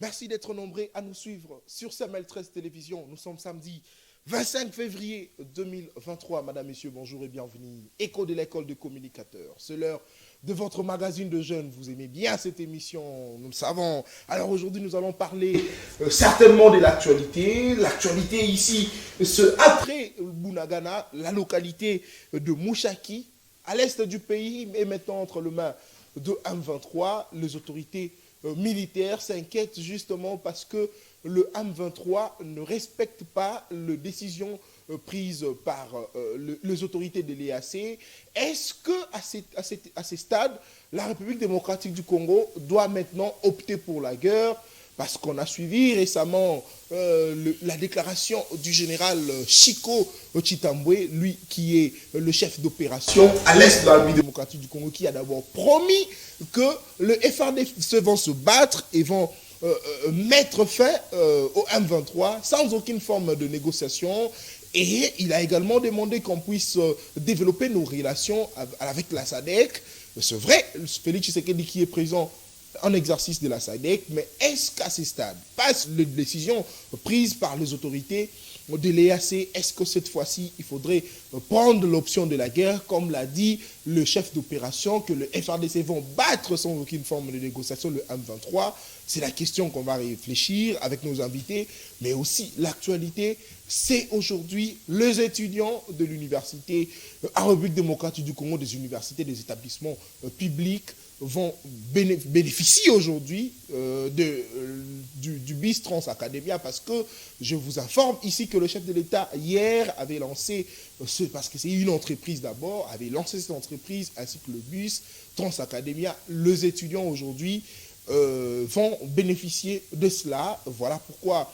Merci d'être nombreux à nous suivre sur Samel 13 Télévision. Nous sommes samedi 25 février 2023. Madame, Messieurs, bonjour et bienvenue. Écho de l'école de communicateurs. C'est l'heure de votre magazine de jeunes. Vous aimez bien cette émission, nous le savons. Alors aujourd'hui, nous allons parler certainement de l'actualité. L'actualité ici, après Bunagana, la localité de Mouchaki, à l'est du pays, et maintenant entre les mains de M23, les autorités militaires s'inquiètent justement parce que le M23 ne respecte pas les décisions prises par les autorités de l'EAC. Est-ce qu'à ces stades, la République démocratique du Congo doit maintenant opter pour la guerre? Parce qu'on a suivi récemment la déclaration du général Chico Chitambwe, lui qui est le chef d'opération à l'est de la République démocratique du Congo, qui a d'abord promis que le FARDC vont se battre et vont mettre fin au M23 sans aucune forme de négociation. Et il a également demandé qu'on puisse développer nos relations avec la SADC. C'est vrai, Félix Tshisekedi qui est présent en exercice de la SADC, mais est-ce qu'à ce stade, passe les décisions prises par les autorités de l'EAC, est-ce que cette fois-ci, il faudrait prendre l'option de la guerre, comme l'a dit le chef d'opération, que le FARDC vont battre sans aucune forme de négociation le M23? C'est la question qu'on va réfléchir avec nos invités, mais aussi l'actualité, c'est aujourd'hui les étudiants de l'université en République démocratique du Congo, des universités, des établissements publics, vont bénéficier aujourd'hui du BIS Trans Academia, parce que je vous informe ici que le chef de l'État hier avait lancé, parce que c'est une entreprise d'abord, avait lancé cette entreprise ainsi que le BIS Trans Academia. Les étudiants aujourd'hui vont bénéficier de cela. Voilà pourquoi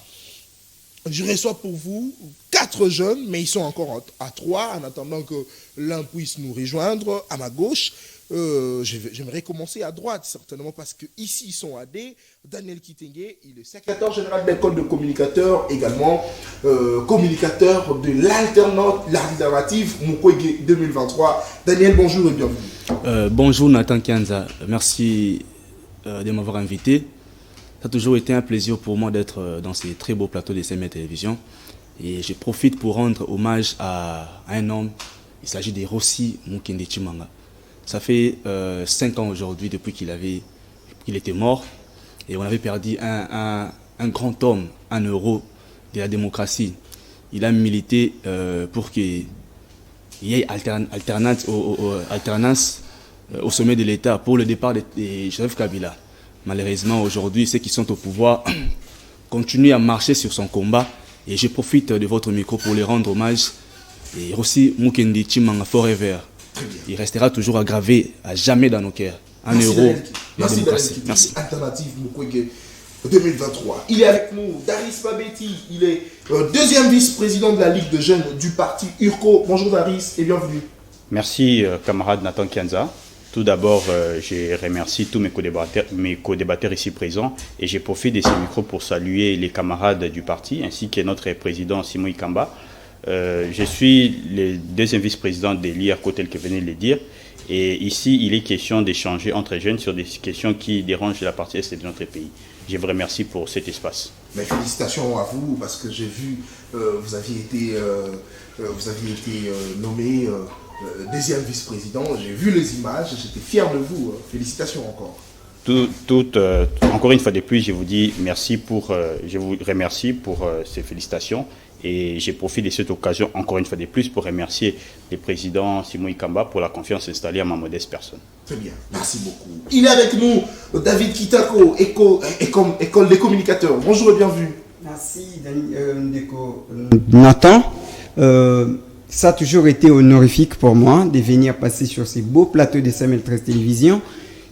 je reçois pour vous 4 jeunes, mais ils sont encore à 3 en attendant que l'un puisse nous rejoindre à ma gauche. J'aimerais commencer à droite, certainement, parce qu'ici, ils sont à D. Daniel Kitenge, il est secrétaire général de l'école de communicateurs, également communicateur de l'alternative Mukwege 2023. Daniel, bonjour et bienvenue. Bonjour Nathan Kianza, merci de m'avoir invité. Ça a toujours été un plaisir pour moi d'être dans ces très beaux plateaux de CMA Télévision. Et je profite pour rendre hommage à un homme, il s'agit de Rossi Mukende Chimanga. Ça fait 5 ans aujourd'hui depuis qu'il était mort, et on avait perdu un grand homme, un héros de la démocratie. Il a milité pour qu'il y ait alternance au sommet de l'État pour le départ de Joseph Kabila. Malheureusement, aujourd'hui, ceux qui sont au pouvoir continuent à marcher sur son combat, et je profite de votre micro pour lui rendre hommage. Et aussi Mukende Chimanga Forever. Il restera toujours gravé à jamais dans nos cœurs. Un héros de la démocratie. Merci. Alternative Mukwege 2023. Il est avec nous, Daris Pabeti. Il est deuxième vice-président de la Ligue de jeunes du parti URCO. Bonjour Daris et bienvenue. Merci camarade Nathan Kianza. Tout d'abord, je remercie tous mes co-débatteurs ici présents, et je profite de ce micro pour saluer les camarades du parti ainsi que notre président Simon Ikamba. Je suis le deuxième vice-président de l'IRCO tel que venez de le dire, et ici il est question d'échanger entre jeunes sur des questions qui dérangent la partie est de notre pays. Je vous remercie pour cet espace. Mais félicitations à vous, parce que j'ai vu, vous aviez été nommé deuxième vice-président, j'ai vu les images, j'étais fier de vous. Félicitations encore. Encore une fois de plus, je vous dis merci je vous remercie pour ces félicitations. Et je profite de cette occasion, encore une fois de plus, pour remercier le président Simon Ikamba pour la confiance installée à ma modeste personne. Très bien, merci beaucoup. Il est avec nous, David Kitako, école des communicateurs. Bonjour et bienvenue. Merci, Nathan. Ça a toujours été honorifique pour moi de venir passer sur ces beaux plateaux de Samuel 13 Télévision.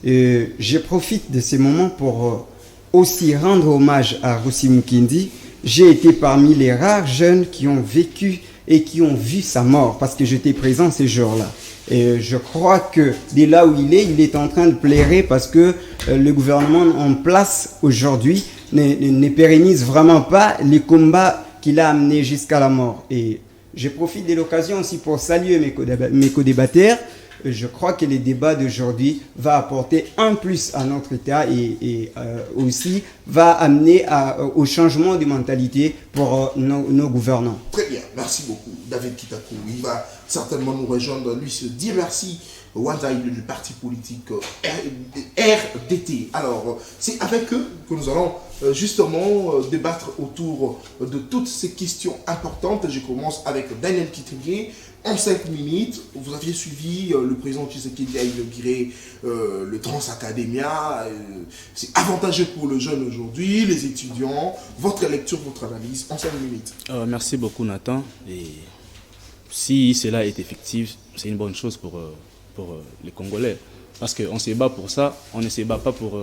Je profite de ces moments pour aussi rendre hommage à Rossi Mukende. J'ai été parmi les rares jeunes qui ont vécu et qui ont vu sa mort, parce que j'étais présent ces jours-là. Et je crois que dès là où il est en train de pleurer, parce que le gouvernement en place aujourd'hui ne pérennise vraiment pas les combats qu'il a amenés jusqu'à la mort. Et je profite de l'occasion aussi pour saluer mes co-débatteurs, je crois que les débats d'aujourd'hui vont apporter un plus à notre État et aussi va amener au changement de mentalité pour nos gouvernants. Très bien, merci beaucoup David Kitakou. Il va certainement nous rejoindre, lui se dire merci. Wanda du parti politique RDT. Alors, c'est avec eux que nous allons justement débattre autour de toutes ces questions importantes. Je commence avec Daniel Kitenge. En 5 minutes, vous aviez suivi le président Tshisekedi a inauguré le Transacademia. C'est avantageux pour le jeune aujourd'hui, les étudiants. Votre lecture, votre analyse en 5 minutes. Merci beaucoup Nathan. Et si cela est effectif, c'est une bonne chose pour les Congolais. Parce qu'on se bat pour ça, on ne se bat pas pour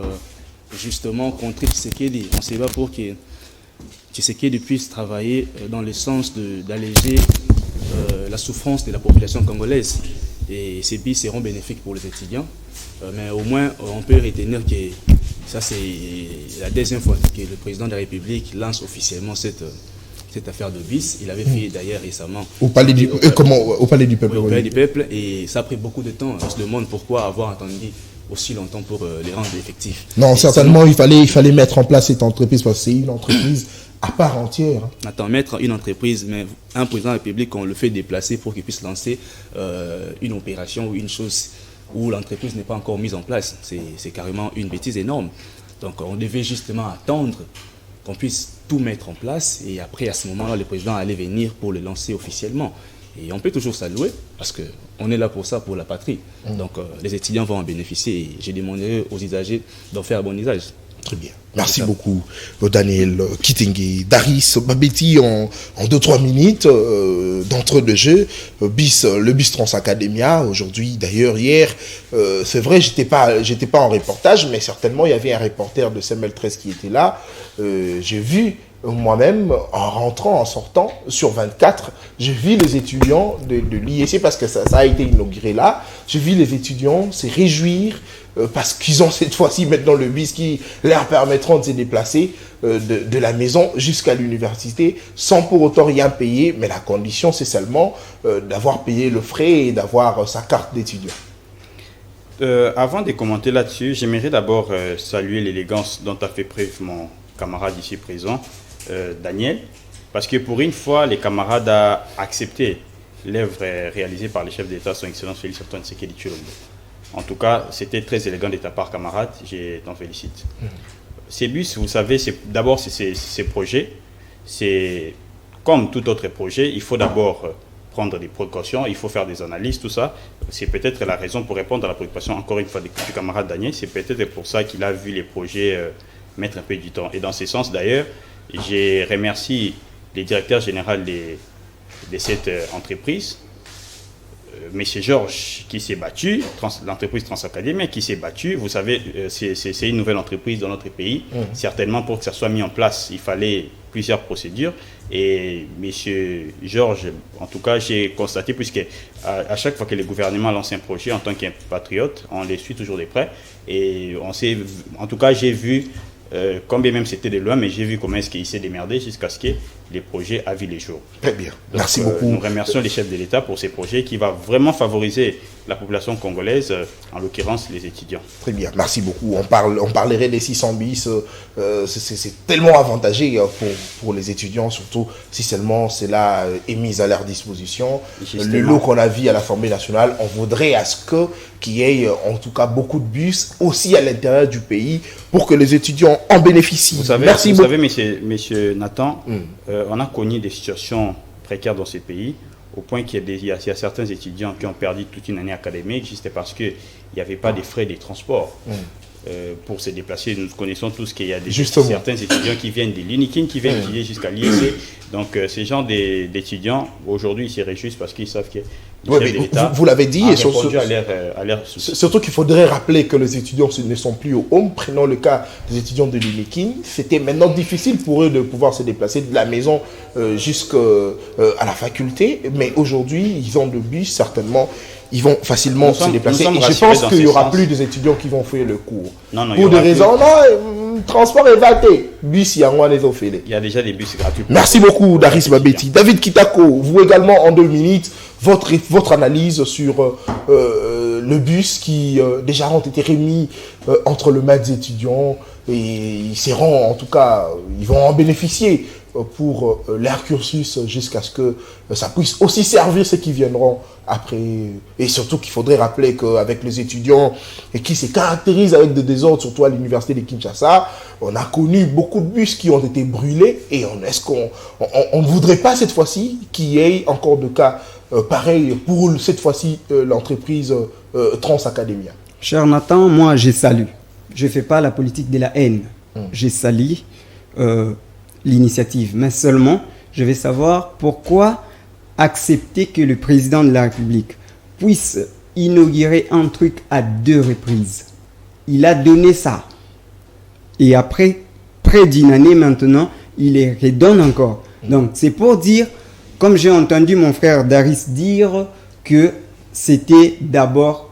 justement contrer Tshisekedi. On se bat pour que Tshisekedi puisse travailler dans le sens d'alléger la souffrance de la population congolaise. Et ces billes seront bénéfiques pour les étudiants. Mais au moins, on peut retenir que ça, c'est la deuxième fois que le président de la République lance officiellement cette affaire de bis. Il avait fait d'ailleurs récemment au palais du peuple. Au palais du peuple, et ça a pris beaucoup de temps. On se demande pourquoi avoir attendu aussi longtemps pour les rendre effectifs. Non, et certainement, sinon, il fallait mettre en place cette entreprise parce que c'est une entreprise à part entière. Attends, mettre une entreprise, mais un président de la République, on le fait déplacer pour qu'il puisse lancer une opération ou une chose où l'entreprise n'est pas encore mise en place. C'est carrément une bêtise énorme. Donc on devait justement attendre qu'on puisse tout mettre en place et après à ce moment-là le président allait venir pour le lancer officiellement. Et on peut toujours saluer parce qu'on est là pour ça, pour la patrie. Donc les étudiants vont en bénéficier et j'ai demandé aux usagers d'en faire bon usage. Très bien. Merci beaucoup Daniel Kitenge. Daris Babeti en 2-3 minutes d'entrée de jeu. Le bis Transacademia aujourd'hui, d'ailleurs hier, c'est vrai, j'étais pas en reportage, mais certainement il y avait un reporter de CML13 qui était là. J'ai vu moi-même, en rentrant, en sortant, sur 24, j'ai vu les étudiants de l'IEC, parce que ça a été inauguré là, j'ai vu les étudiants se réjouir parce qu'ils ont cette fois-ci maintenant le bus qui leur permettront de se déplacer de la maison jusqu'à l'université sans pour autant rien payer, mais la condition c'est seulement d'avoir payé le frais et d'avoir sa carte d'étudiant. Avant de commenter là-dessus, j'aimerais d'abord saluer l'élégance dont a fait preuve mon camarade ici présent, Daniel, parce que pour une fois, les camarades ont accepté l'œuvre réalisée par le chef d'État, son Excellence Félix Antoine Tshisekedi Tshilombo. En tout cas, c'était très élégant de ta part, camarade, je t'en félicite. Ces bus, vous savez, d'abord, ces projets, c'est comme tout autre projet, il faut d'abord prendre des précautions, il faut faire des analyses, tout ça. C'est peut-être la raison pour répondre à la préoccupation, encore une fois, du camarade Daniel, c'est peut-être pour ça qu'il a vu les projets mettre un peu du temps. Et dans ce sens, d'ailleurs, je remercie les directeurs généraux de cette entreprise, M. Georges qui s'est battu, l'entreprise Transacademia qui s'est battue. Vous savez, c'est une nouvelle entreprise dans notre pays. Certainement, pour que ça soit mis en place, il fallait plusieurs procédures. Et M. Georges, en tout cas, j'ai constaté, puisque à chaque fois que le gouvernement lance un projet, en tant qu'un patriote, on les suit toujours de près. Et en tout cas, j'ai vu, combien même c'était de loin, mais j'ai vu comment est-ce qu'il s'est démerdé jusqu'à ce que les projets a vu les jours. Très bien, merci beaucoup. Nous remercions les chefs de l'État pour ces projets qui vont vraiment favoriser la population congolaise, en l'occurrence les étudiants. Très bien, merci beaucoup. On parlerait des 600 bis, c'est tellement avantageux pour les étudiants, surtout si seulement cela est mis à leur disposition. Justement. Le lot qu'on a vu à l'Assemblée nationale, on voudrait à ce qu'il y ait en tout cas beaucoup de bus aussi à l'intérieur du pays pour que les étudiants en bénéficient. Vous savez, monsieur Nathan, on a connu des situations précaires dans ces pays, au point qu'il y a certains étudiants qui ont perdu toute une année académique juste parce qu'il n'y avait pas de frais de transport pour se déplacer. Nous connaissons tous qu'il y a certains étudiants qui viennent de l'UNIKIN, qui viennent étudier jusqu'à l'IEC. Donc ces gens d'étudiants, aujourd'hui, ils se réjouissent parce qu'ils savent que vous l'avez dit, et surtout qu'il faudrait rappeler que les étudiants ne sont plus au home. Prenons le cas des étudiants de l'UNIKIN. C'était maintenant difficile pour eux de pouvoir se déplacer de la maison jusqu'à la faculté. Mais aujourd'hui, ils ont le bus, certainement. Ils vont facilement se déplacer. Et je pense qu'il n'y aura plus des étudiants qui vont faire le cours. Non, pour des raisons, transport est vaté. Bus, il y a un des offres. Il y a déjà des bus gratuits. Merci beaucoup, Daris Babeti. David Kitako, vous également en 2 minutes, votre analyse sur le bus qui déjà ont été remis entre le maître des étudiants et ils seront, en tout cas, ils vont en bénéficier pour leur cursus jusqu'à ce que ça puisse aussi servir ceux qui viendront après. Et surtout qu'il faudrait rappeler qu'avec les étudiants et qui se caractérisent avec des désordres, surtout à l'université de Kinshasa, on a connu beaucoup de bus qui ont été brûlés et est-ce qu'on ne voudrait pas cette fois-ci qu'il y ait encore de cas pareils pour cette fois-ci l'entreprise Trans Academia? Cher Nathan, moi je salue. Je ne fais pas la politique de la haine. Je salue l'initiative. Mais seulement, je vais savoir pourquoi accepter que le président de la République puisse inaugurer un truc à 2 reprises. Il a donné ça. Et après près d'une année maintenant, il les redonne encore. Donc c'est pour dire, comme j'ai entendu mon frère Daris dire, que c'était d'abord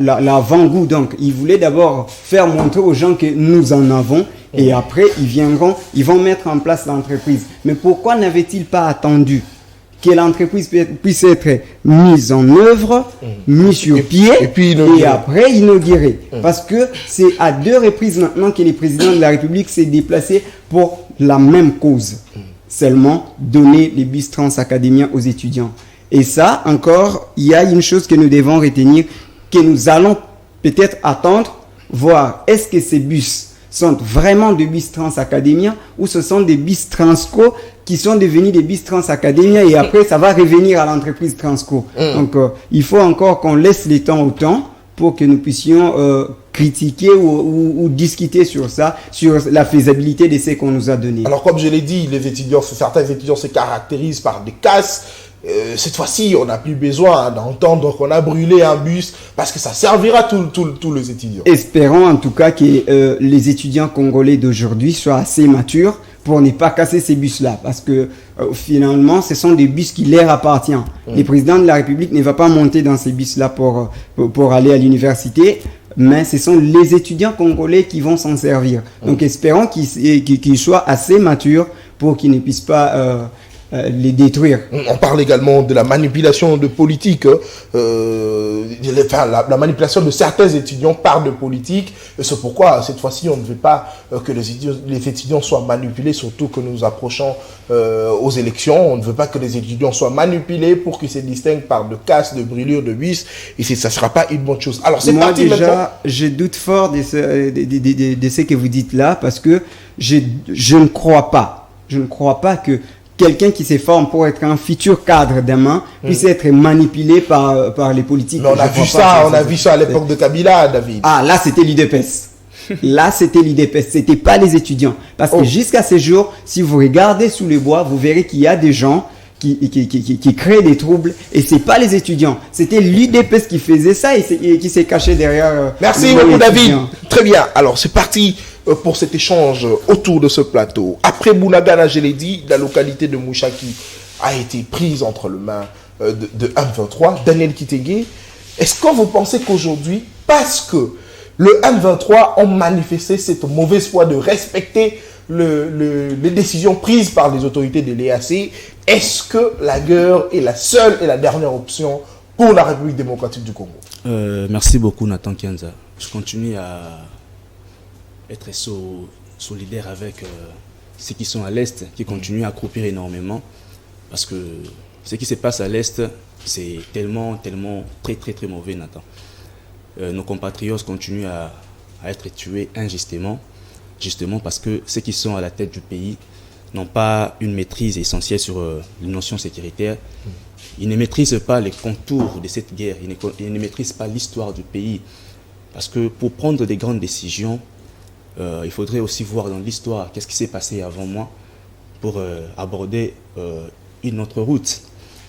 l'avant-goût. Donc, ils voulaient d'abord faire montrer aux gens que nous en avons et après, ils vont mettre en place l'entreprise. Mais pourquoi n'avaient-ils pas attendu que l'entreprise puisse être mise en œuvre, mise sur pied et après inaugurée? Parce que c'est à 2 reprises maintenant que le président de la République s'est déplacé pour la même cause. Seulement, donner les bus Trans Academia aux étudiants. Et ça, encore, il y a une chose que nous devons retenir, que nous allons peut-être attendre, voir est-ce que ces bus sont vraiment des bus Trans Academia ou ce sont des bus Transco qui sont devenus des bus Trans Academia et après ça va revenir à l'entreprise Transco. Donc il faut encore qu'on laisse le temps au temps pour que nous puissions critiquer ou discuter sur ça, sur la faisabilité de ce qu'on nous a donné. Alors comme je l'ai dit, certains étudiants se caractérisent par des casses. Cette fois-ci, on n'a plus besoin d'entendre qu'on a brûlé un bus parce que ça servira tous les étudiants. Espérons en tout cas que les étudiants congolais d'aujourd'hui soient assez matures pour ne pas casser ces bus-là. Parce que finalement, ce sont des bus qui leur appartiennent. Le président de la République ne va pas monter dans ces bus-là pour aller à l'université. Mais ce sont les étudiants congolais qui vont s'en servir. Donc espérons qu'ils soient assez matures pour qu'ils ne puissent pas les détruire. On parle également de la manipulation de politique, la manipulation de certains étudiants par de politique. C'est pourquoi cette fois-ci on ne veut pas que les étudiants soient manipulés, surtout que nous approchons aux élections. On ne veut pas que les étudiants soient manipulés pour qu'ils se distinguent par de casses, de brûlures, de bus, et ça ne sera pas une bonne chose. Alors c'est parti déjà, maintenant. Je doute fort de ce que vous dites là, parce que je ne crois pas que quelqu'un qui se forme pour être un futur cadre demain puisse être manipulé par les politiques. Mais on a vu ça à l'époque de Kabila, David. Ah, là, c'était l'UDPS. Là, c'était l'UDPS. C'était pas les étudiants. Parce que jusqu'à ce jour, si vous regardez sous les bois, vous verrez qu'il y a des gens qui créent des troubles. Et c'est pas les étudiants. C'était l'UDPS qui faisait ça et qui s'est caché derrière. Merci beaucoup, David. Très bien. Alors, c'est parti pour cet échange autour de ce plateau. Après Bunagana, je l'ai dit, la localité de Mouchaki a été prise entre les mains de M23, Daniel Kitenge. Est-ce que vous pensez qu'aujourd'hui, parce que le M23 ont manifesté cette mauvaise foi de respecter les décisions prises par les autorités de l'EAC, est-ce que la guerre est la seule et la dernière option pour la République démocratique du Congo? Merci beaucoup, Nathan Kianza. Je continue à être solidaire avec ceux qui sont à l'Est, qui continuent à croupir énormément. Parce que ce qui se passe à l'Est, c'est tellement, très, très, très mauvais, Nathan. Nos compatriotes continuent à être tués injustement, justement parce que ceux qui sont à la tête du pays n'ont pas une maîtrise essentielle sur les notions sécuritaires. Ils ne maîtrisent pas les contours de cette guerre, ils ne maîtrisent pas l'histoire du pays. Parce que pour prendre des grandes décisions, il faudrait aussi voir dans l'histoire qu'est-ce qui s'est passé avant moi pour aborder une autre route,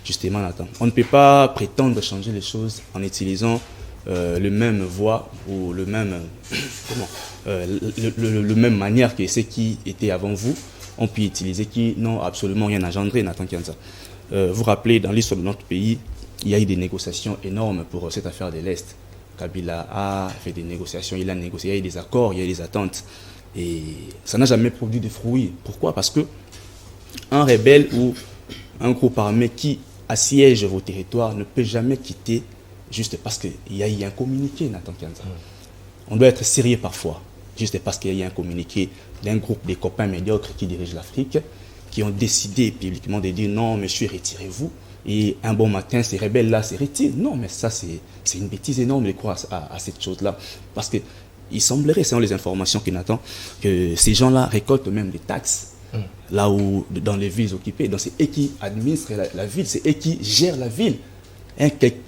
justement, Nathan. On ne peut pas prétendre changer les choses en utilisant le même voie ou le même manière que ceux qui étaient avant vous ont pu utiliser, qui n'ont absolument rien engendré, Nathan Kianza. Vous rappelez, dans l'histoire de notre pays, il y a eu des négociations énormes pour cette affaire de l'Est. Kabila a fait des négociations, il a négocié, il y a eu des accords, il y a eu des attentes. Et ça n'a jamais produit de fruits. Pourquoi? Parce que un rebelle ou un groupe armé qui assiège vos territoires ne peut jamais quitter juste parce qu'il y a eu un communiqué, Nathan Kianza. On doit être sérieux parfois, juste parce qu'il y a eu un communiqué d'un groupe de copains médiocres qui dirigent l'Afrique, qui ont décidé publiquement de dire non, monsieur, retirez-vous. Et un bon matin, ces rebelles-là se retirent. Non, mais ça, c'est une bêtise énorme de croire à cette chose-là. Parce qu'il semblerait, selon les informations qu'on attend, que ces gens-là récoltent même des taxes. Là où, dans les villes occupées, donc c'est eux qui administrent la ville, c'est eux qui gèrent la ville.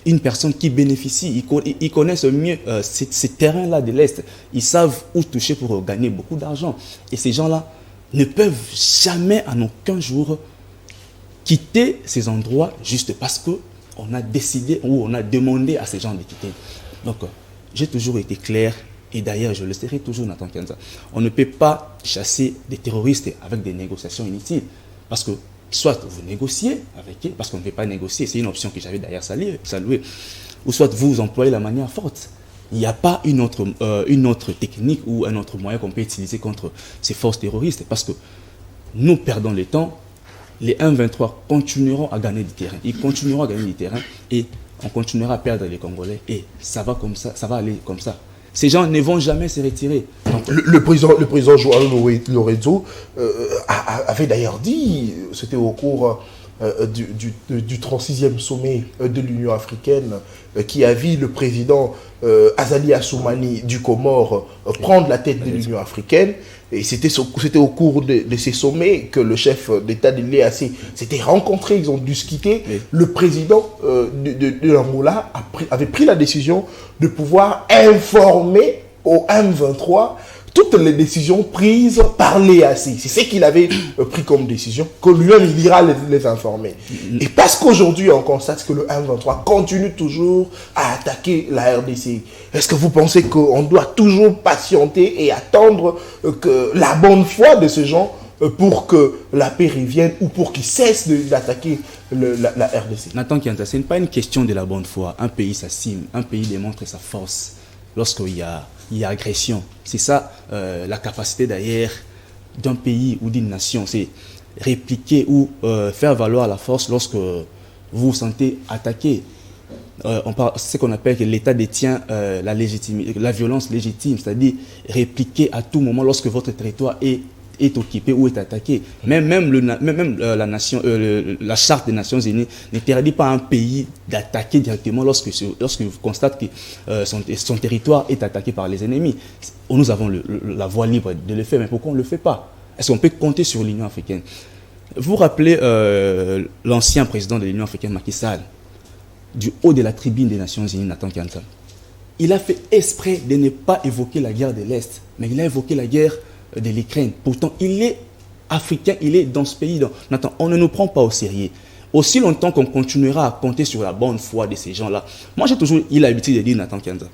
Une personne qui bénéficie, ils connaissent mieux ces terrains-là de l'Est. Ils savent où toucher pour gagner beaucoup d'argent. Et ces gens-là ne peuvent jamais, en aucun jour, quitter ces endroits juste parce qu'on a décidé ou on a demandé à ces gens de quitter. Donc, j'ai toujours été clair. Et d'ailleurs, je le serai toujours, Nathan Kianza. On ne peut pas chasser des terroristes avec des négociations inutiles. Parce que, soit vous négociez avec eux, parce qu'on ne peut pas négocier, c'est une option que j'avais d'ailleurs saluée, ou soit vous employez la manière forte. Il n'y a pas une autre technique ou un autre moyen qu'on peut utiliser contre ces forces terroristes. Parce que nous perdons le temps, les 1-23 continueront à gagner du terrain. Ils continueront à gagner du terrain et on continuera à perdre les Congolais. Et ça va comme ça, ça va aller comme ça. Ces gens ne vont jamais se retirer. Donc, le président Joao Lorenzo avait d'ailleurs dit, c'était au cours du 36e sommet de l'Union africaine, qui a vu le président Azali Assoumani du Comore prendre la tête de l'Union africaine. Et c'était au cours de ces sommets que le chef d'État de l'EAC s'était rencontré, ils ont discuté. Oui. Le président de l'Angola avait pris la décision de pouvoir informer au M23 toutes les décisions prises par l'EAC. C'est ce qu'il avait pris comme décision, que lui-même il ira les informer. Et parce qu'aujourd'hui on constate que le M23 continue toujours à attaquer la RDC, est-ce que vous pensez qu'on doit toujours patienter et attendre que la bonne foi de ces gens pour que la paix revienne ou pour qu'ils cessent d'attaquer la RDC? Nathan Kianza, ce n'est pas une question de la bonne foi. Un pays s'assume, un pays démontre sa force lorsqu'il y a agression. C'est ça la capacité d'ailleurs d'un pays ou d'une nation, c'est répliquer ou faire valoir la force lorsque vous vous sentez attaqué. On parle, c'est ce qu'on appelle que l'État détient la violence légitime, c'est-à-dire répliquer à tout moment lorsque votre territoire est occupé ou est attaqué. Même la Charte des Nations Unies n'interdit pas à un pays d'attaquer directement lorsque vous constatez que son territoire est attaqué par les ennemis. Nous avons la voie libre de le faire, mais pourquoi on ne le fait pas? Est-ce qu'on peut compter sur l'Union africaine? Vous vous rappelez l'ancien président de l'Union africaine, Macky Sall, du haut de la tribune des Nations Unies, Nathan Kianza. Il a fait exprès de ne pas évoquer la guerre de l'Est, mais il a évoqué la guerre de l'Ukraine. Pourtant, il est africain, il est dans ce pays. Donc, Nathan, on ne nous prend pas au sérieux. Aussi longtemps qu'on continuera à compter sur la bonne foi de ces gens-là. Moi, j'ai toujours eu l'habitude de dire, Nathan Kianza,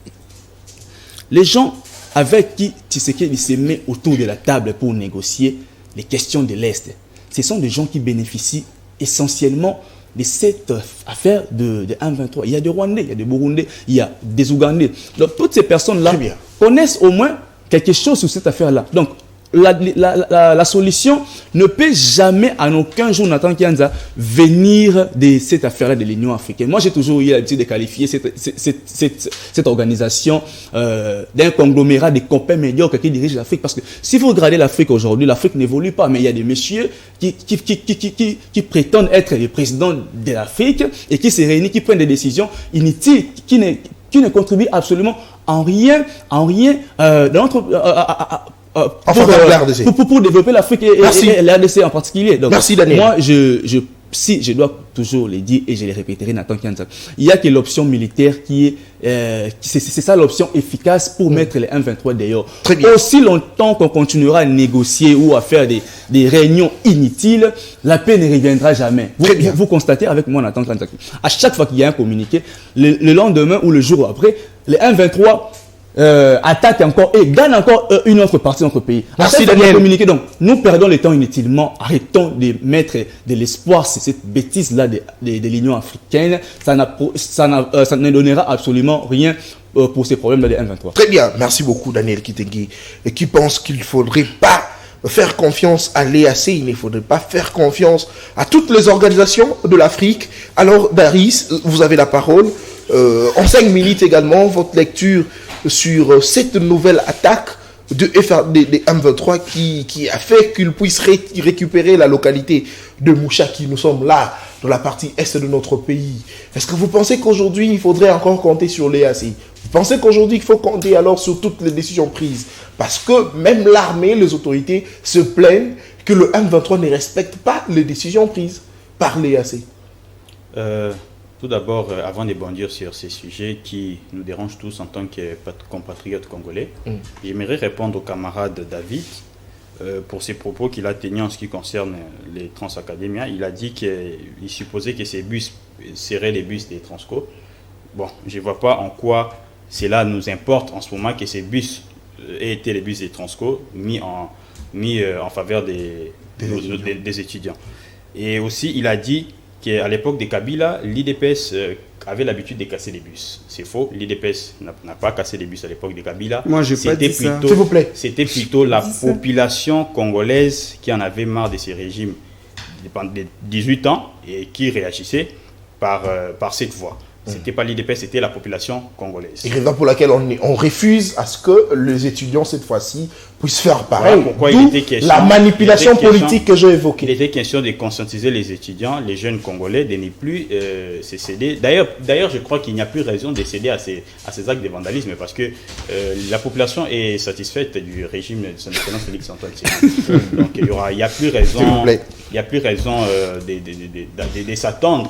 les gens avec qui Tshisekedi se met autour de la table pour négocier les questions de l'Est, ce sont des gens qui bénéficient essentiellement de cette affaire de 1-23. Il y a des Rwandais, il y a des Burundais, il y a des Ougandais. Donc, toutes ces personnes-là connaissent au moins quelque chose sur cette affaire-là. Donc, la solution ne peut jamais, en aucun jour, Nathan Kianza, venir de cette affaire-là de l'Union africaine. Moi, j'ai toujours eu l'habitude de qualifier cette organisation d'un conglomérat de copains médiocres qui dirigent l'Afrique. Parce que si vous regardez l'Afrique aujourd'hui, l'Afrique n'évolue pas. Mais il y a des messieurs qui prétendent être les présidents de l'Afrique et qui se réunissent, qui prennent des décisions inutiles, qui ne contribuent absolument en rien dans notre... Pour développer l'Afrique et l'RDC en particulier. Donc, merci Daniel. Moi, si je dois toujours le dire et je le répéterai, Nathan Kianza, il n'y a que l'option militaire qui est... c'est ça l'option efficace pour mettre les 1-23 dehors. Aussi longtemps qu'on continuera à négocier ou à faire des réunions inutiles, la paix ne reviendra jamais. Vous constatez avec moi, Nathan Kianza, à chaque fois qu'il y a un communiqué, le lendemain ou le jour après, les 1-23 attaque encore et gagne encore une autre partie de notre pays. Merci Daniel. Communiquer. Donc, nous perdons le temps inutilement. Arrêtons de mettre de l'espoir sur cette bêtise-là de l'Union africaine. Ça ne donnera absolument rien pour ces problèmes des M23. Très bien, merci beaucoup Daniel Kitengui, qui pense qu'il ne faudrait pas faire confiance à l'EAC, il ne faudrait pas faire confiance à toutes les organisations de l'Afrique. Alors Daris, vous avez la parole. En 5 minutes également, votre lecture sur cette nouvelle attaque des M23 qui a fait qu'ils puissent récupérer la localité de Mouchaki. Nous sommes là, dans la partie est de notre pays. Est-ce que vous pensez qu'aujourd'hui, il faudrait encore compter sur l'EAC? Vous pensez qu'aujourd'hui, il faut compter alors sur toutes les décisions prises? Parce que même l'armée, les autorités se plaignent que le M23 ne respecte pas les décisions prises par l'EAC. Tout d'abord, avant de bondir sur ces sujets qui nous dérangent tous en tant que compatriotes congolais, j'aimerais répondre au camarade David pour ses propos qu'il a tenus en ce qui concerne les Transacadémiens. Il a dit qu'il supposait que ces bus seraient les bus des Transco. Bon, je ne vois pas en quoi cela nous importe en ce moment que ces bus aient été les bus des Transco mis en faveur des étudiants. Et aussi, il a dit qu'à l'époque de Kabila, l'IDPS avait l'habitude de casser les bus. C'est faux, l'IDPS n'a pas cassé les bus à l'époque de Kabila. Moi, je pas dit ça. S'il vous plaît. C'était plutôt la population congolaise qui en avait marre de ces régimes pendant 18 ans et qui réagissait par cette voie. C'était pas l'IDPS, c'était la population congolaise. Et raison pour laquelle on refuse à ce que les étudiants, cette fois-ci, puissent faire pareil. Voilà pourquoi il était question, la manipulation politique que j'ai évoquée. Il était question de conscientiser les étudiants, les jeunes congolais, de ne plus se céder. D'ailleurs, je crois qu'il n'y a plus raison de céder à ces actes de vandalisme parce que la population est satisfaite du régime de son excellence Félix Antoine Tshisekedi. Donc il n'y a plus raison, de s'attendre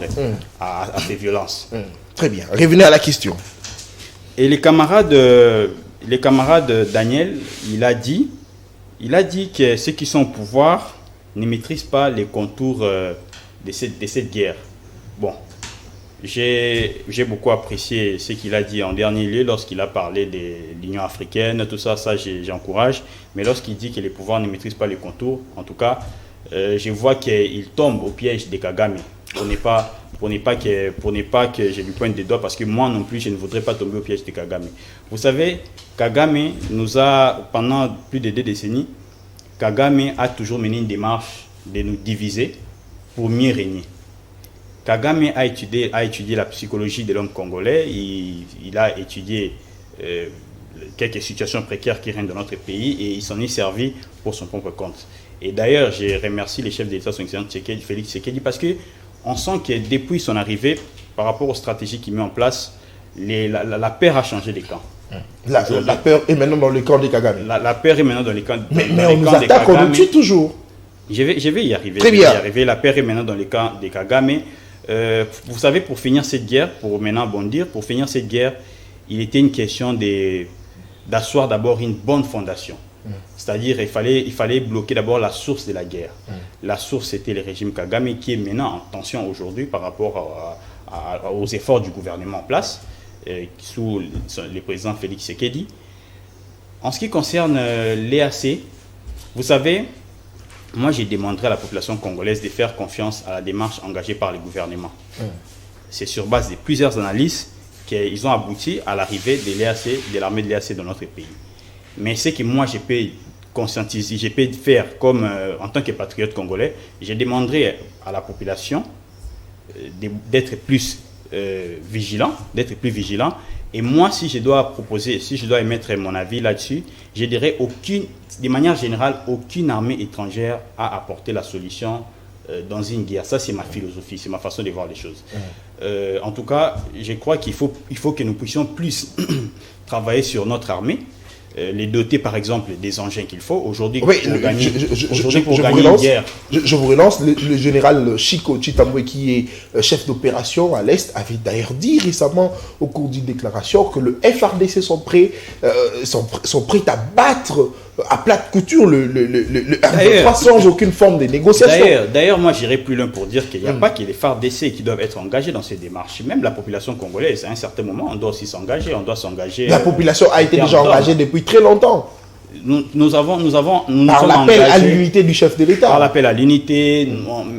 à ces violences. Très bien. Revenez à la question. Et les camarades Daniel, il a dit que ceux qui sont au pouvoir ne maîtrisent pas les contours de cette guerre. Bon, j'ai beaucoup apprécié ce qu'il a dit en dernier lieu lorsqu'il a parlé de l'Union africaine, tout ça, j'encourage. Mais lorsqu'il dit que les pouvoirs ne maîtrisent pas les contours, en tout cas, je vois qu'il tombe au piège de Kagame. Pour ne pas que je lui pointe des doigts, parce que moi non plus, je ne voudrais pas tomber au piège de Kagame. Vous savez, Kagame nous a, pendant plus de 2 décennies, Kagame a toujours mené une démarche de nous diviser pour mieux régner. Kagame a étudié la psychologie de l'homme congolais, il a étudié quelques situations précaires qui règnent dans notre pays et il s'en est servi pour son propre compte. Et d'ailleurs, je remercie les chefs de l'État, son excellence Félix Tshisekedi, parce que on sent que depuis son arrivée, par rapport aux stratégies qu'il met en place, la peur a changé les camps. La peur est maintenant dans le camp de Kagame. La peur est maintenant dans les camps. Mais on nous attaque, on nous tue toujours. Je vais y arriver. Très bien. La peur est maintenant dans les camps de Kagame. Vous savez, pour finir cette guerre, pour maintenant bondir, pour finir cette guerre, il était une question d'asseoir d'abord une bonne fondation. C'est-à-dire il fallait bloquer d'abord la source de la guerre. La source, c'était le régime Kagame qui est maintenant en tension aujourd'hui par rapport aux efforts du gouvernement en place, sous le président Félix Tshisekedi. En ce qui concerne l'EAC, vous savez, moi j'ai demandé à la population congolaise de faire confiance à la démarche engagée par le gouvernement. C'est sur base de plusieurs analyses qu'ils ont abouti à l'arrivée de l'EAC, de l'armée de l'EAC dans notre pays. Mais ce que moi je peux conscientiser, je peux faire comme en tant que patriote congolais, je demanderai à la population d'être plus vigilant, Et moi, si je dois émettre mon avis là-dessus, je dirais de manière générale, aucune armée étrangère a apporté la solution dans une guerre. Ça, c'est ma philosophie, c'est ma façon de voir les choses. En tout cas, je crois qu'il faut que nous puissions plus travailler sur notre armée. Les doter par exemple des engins qu'il faut aujourd'hui pour gagner une guerre. Je vous relance, le général Chico Chitambwe qui est chef d'opération à l'Est avait d'ailleurs dit récemment au cours d'une déclaration que le FARDC sont prêts à battre à plate couture le M23 sans aucune forme de négociation. D'ailleurs, moi j'irai plus loin pour dire qu'il n'y a pas que les FARDC qui doivent être engagés dans ces démarches. Même la population congolaise, à un certain moment, on doit aussi s'engager. La population a été déjà engagée depuis très longtemps. Nous par l'appel à l'unité du chef de l'État. Par l'appel à l'unité,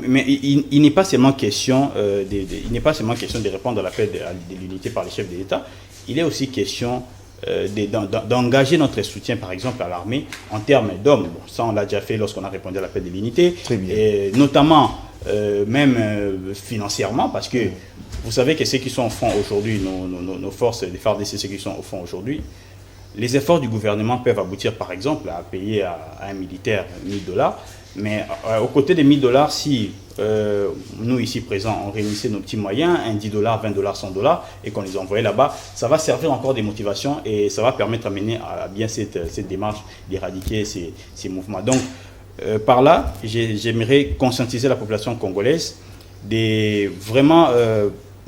mais il n'est pas seulement question de répondre à l'appel de l'unité par le chef de l'État. il est aussi question d'engager notre soutien, par exemple, à l'armée en termes d'hommes. Bon, ça, on l'a déjà fait lorsqu'on a répondu à l'appel de l'unité. Très bien. Et notamment, même financièrement, parce que vous savez que ceux qui sont au front aujourd'hui, nos forces, les FARDC, ceux qui sont au front aujourd'hui, les efforts du gouvernement peuvent aboutir, par exemple, à payer à un militaire 1 000 $. Mais aux côtés des 1 000 $, si nous ici présents, on réunissait nos petits moyens, un 10 $, 20 $, 100 $, et qu'on les envoyait là-bas, ça va servir encore des motivations et ça va permettre à mener à bien cette démarche d'éradiquer ces mouvements. Donc, par là, j'aimerais conscientiser la population congolaise de vraiment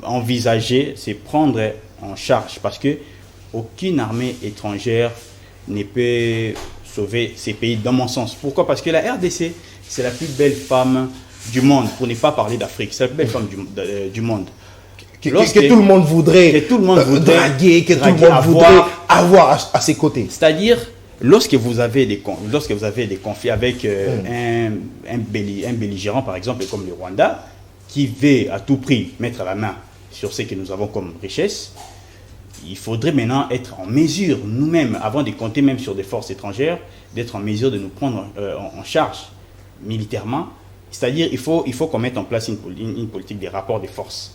envisager, c'est prendre en charge, parce que aucune armée étrangère ne peut sauver ces pays, dans mon sens. Pourquoi? Parce que la RDC, c'est la plus belle femme du monde, pour ne pas parler d'Afrique, c'est la plus belle femme du monde. Que tout le monde voudrait draguer, que tout le monde voudrait avoir à ses côtés. C'est-à-dire, lorsque vous avez des conflits avec un belligérant, par exemple, comme le Rwanda, qui veut à tout prix mettre la main sur ce que nous avons comme richesse, il faudrait maintenant être en mesure, nous-mêmes, avant de compter même sur des forces étrangères, d'être en mesure de nous prendre en charge militairement. C'est-à-dire il faut qu'on mette en place une politique des rapports de force.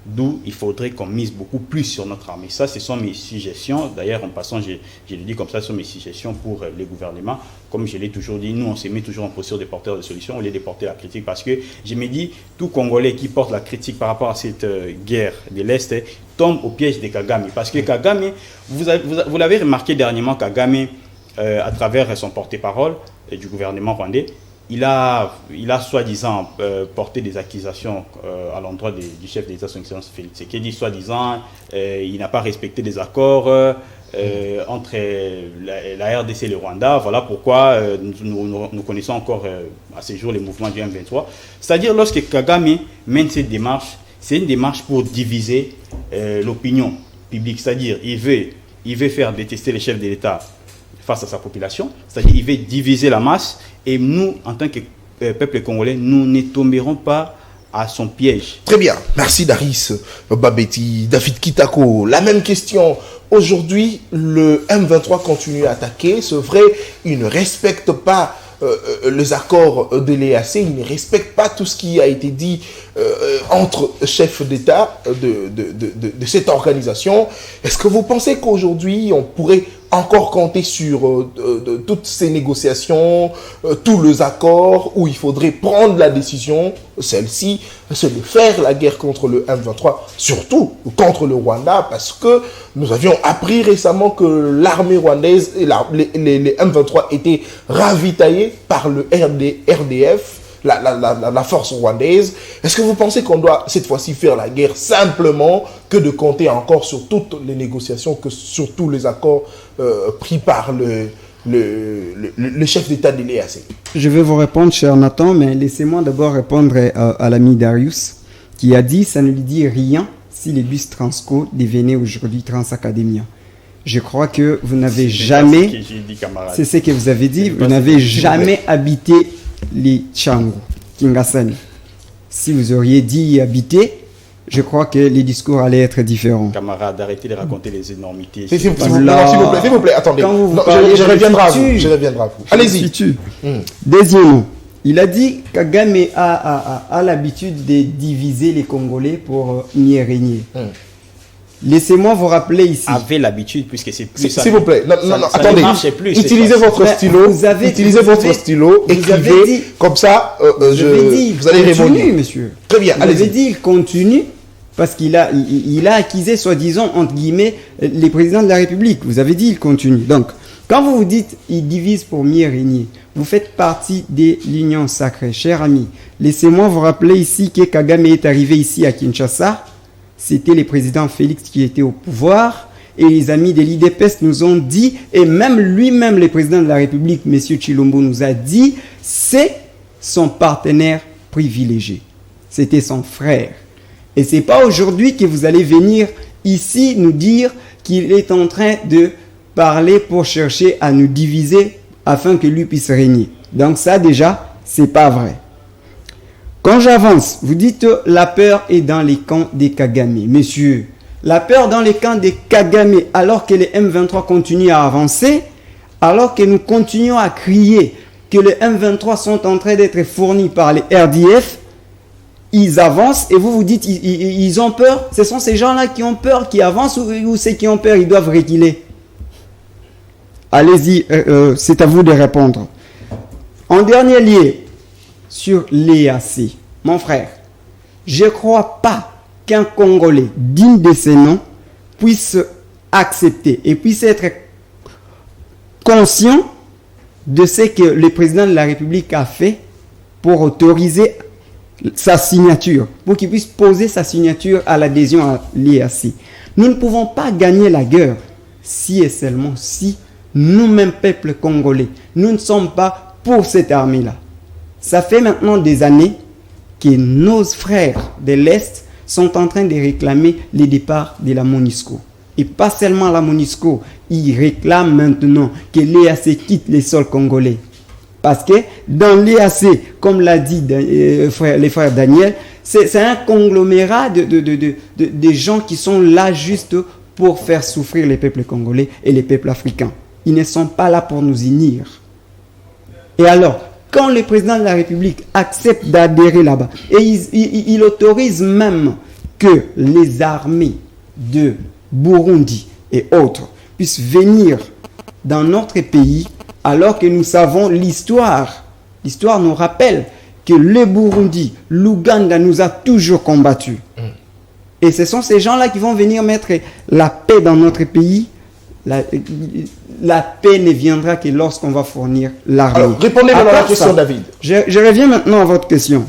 D'où il faudrait qu'on mise beaucoup plus sur notre armée. Ça, ce sont mes suggestions. D'ailleurs, en passant, je le dis comme ça, ce sont mes suggestions pour les gouvernements. Comme je l'ai toujours dit, nous, on se met toujours en posture de porteurs de solutions au lieu de porter la critique. Parce que je me dis, tout Congolais qui porte la critique par rapport à cette guerre de l'Est tombe au piège de Kagame. Parce que Kagame, vous l'avez remarqué dernièrement, Kagame, à travers son porte-parole du gouvernement rwandais, il a soi-disant porté des accusations à l'endroit du chef d'État, son Excellence Félix Tshisekedi, soi-disant il n'a pas respecté des accords entre la RDC et le Rwanda. Voilà pourquoi nous connaissons encore à ce jour les mouvements du M23. C'est-à-dire, lorsque Kagame mène cette démarche, c'est une démarche pour diviser l'opinion publique. C'est-à-dire, il veut faire détester les chefs de l'État face à sa population. C'est-à-dire, il veut diviser la masse. Et nous, en tant que peuple congolais, nous ne tomberons pas à son piège. Très bien. Merci Daris Babeti, David Kitako. La même question. Aujourd'hui, le M23 continue à attaquer. C'est vrai, il ne respecte pas les accords de l'EAC, il ne respecte pas tout ce qui a été dit entre chefs d'État de cette organisation. Est-ce que vous pensez qu'aujourd'hui, on pourrait encore compter sur toutes ces négociations, tous les accords, où il faudrait prendre la décision, celle-ci, c'est de faire la guerre contre le M23, surtout contre le Rwanda, parce que nous avions appris récemment que l'armée rwandaise et les M23 étaient ravitaillés par le RDF, la force rwandaise. Est-ce que vous pensez qu'on doit cette fois-ci faire la guerre simplement que de compter encore sur toutes les négociations, que sur tous les accords pris par le chef d'État de l'EAC? Je vais vous répondre, cher Nathan, mais laissez-moi d'abord répondre à l'ami Darius, qui a dit « ça ne lui dit rien si les bus Transco devenaient aujourd'hui Transacademia ». Je crois que vous n'avez jamais... C'est ce que vous avez dit, vous n'avez jamais habité les Tchango, Kingasani. Si vous auriez dit y habiter, je crois que les discours allaient être différents. Camarades, arrêtez de raconter les énormités. S'il vous plaît, attendez. Je reviendrai à vous. Allez-y. Deuxièmement, il a dit que Kagame a l'habitude de diviser les Congolais pour mieux régner. Laissez-moi vous rappeler ici. Avait l'habitude, puisque c'est plus ça. S'il vous plaît, non, attendez. Utilisez votre stylo. Utilisez votre stylo. Écrivez comme ça. Vous allez répondre, monsieur. Très bien. Vous avez dit il continue parce qu'il a acquisé soi-disant entre guillemets les présidents de la République. Vous avez dit il continue. Donc, quand vous vous dites il divise pour mieux régner, vous faites partie de l'Union sacrée, cher ami. Laissez-moi vous rappeler ici que Kagame est arrivé ici à Kinshasa. C'était le président Félix qui était au pouvoir et les amis de l'IDPS nous ont dit, et même lui-même, le président de la République, M. Chilombo, nous a dit, c'est son partenaire privilégié. C'était son frère. Et ce n'est pas aujourd'hui que vous allez venir ici nous dire qu'il est en train de parler pour chercher à nous diviser afin que lui puisse régner. Donc ça déjà, c'est pas vrai. Quand j'avance, vous dites la peur est dans les camps des Kagame. Messieurs, La peur dans les camps des Kagame, alors que les M23 continuent à avancer, alors que nous continuons à crier que les M23 sont en train d'être fournis par les RDF, ils avancent et vous vous dites ils ont peur. Ce sont ces gens-là qui ont peur, qui avancent ou ceux qui ont peur, ils doivent reculer. Allez-y, c'est à vous de répondre. En dernier lieu, sur l'EAC, mon frère, je ne crois pas qu'un Congolais digne de ce nom puisse accepter et puisse être conscient de ce que le président de la République a fait pour autoriser sa signature, pour qu'il puisse poser sa signature à l'adhésion à l'EAC. Nous ne pouvons pas gagner la guerre si et seulement si nous-mêmes, peuple congolais, nous ne sommes pas pour cette armée-là. Ça fait maintenant des années que nos frères de l'Est sont en train de réclamer le départ de la MONUSCO. Et pas seulement la MONUSCO, ils réclament maintenant que l'EAC quitte les sols congolais. Parce que dans l'EAC, comme l'a dit les frères Daniel, c'est un conglomérat de gens qui sont là juste pour faire souffrir les peuples congolais et les peuples africains. Ils ne sont pas là pour nous unir. Et alors, quand le président de la République accepte d'adhérer là-bas, et il autorise même que les armées de Burundi et autres puissent venir dans notre pays, alors que nous savons l'histoire. L'histoire nous rappelle que le Burundi, l'Ouganda nous a toujours combattus. Et ce sont ces gens-là qui vont venir mettre la paix dans notre pays. La paix ne viendra que lorsqu'on va fournir l'armée. Alors, répondez-moi à la question, David. Je reviens maintenant à votre question.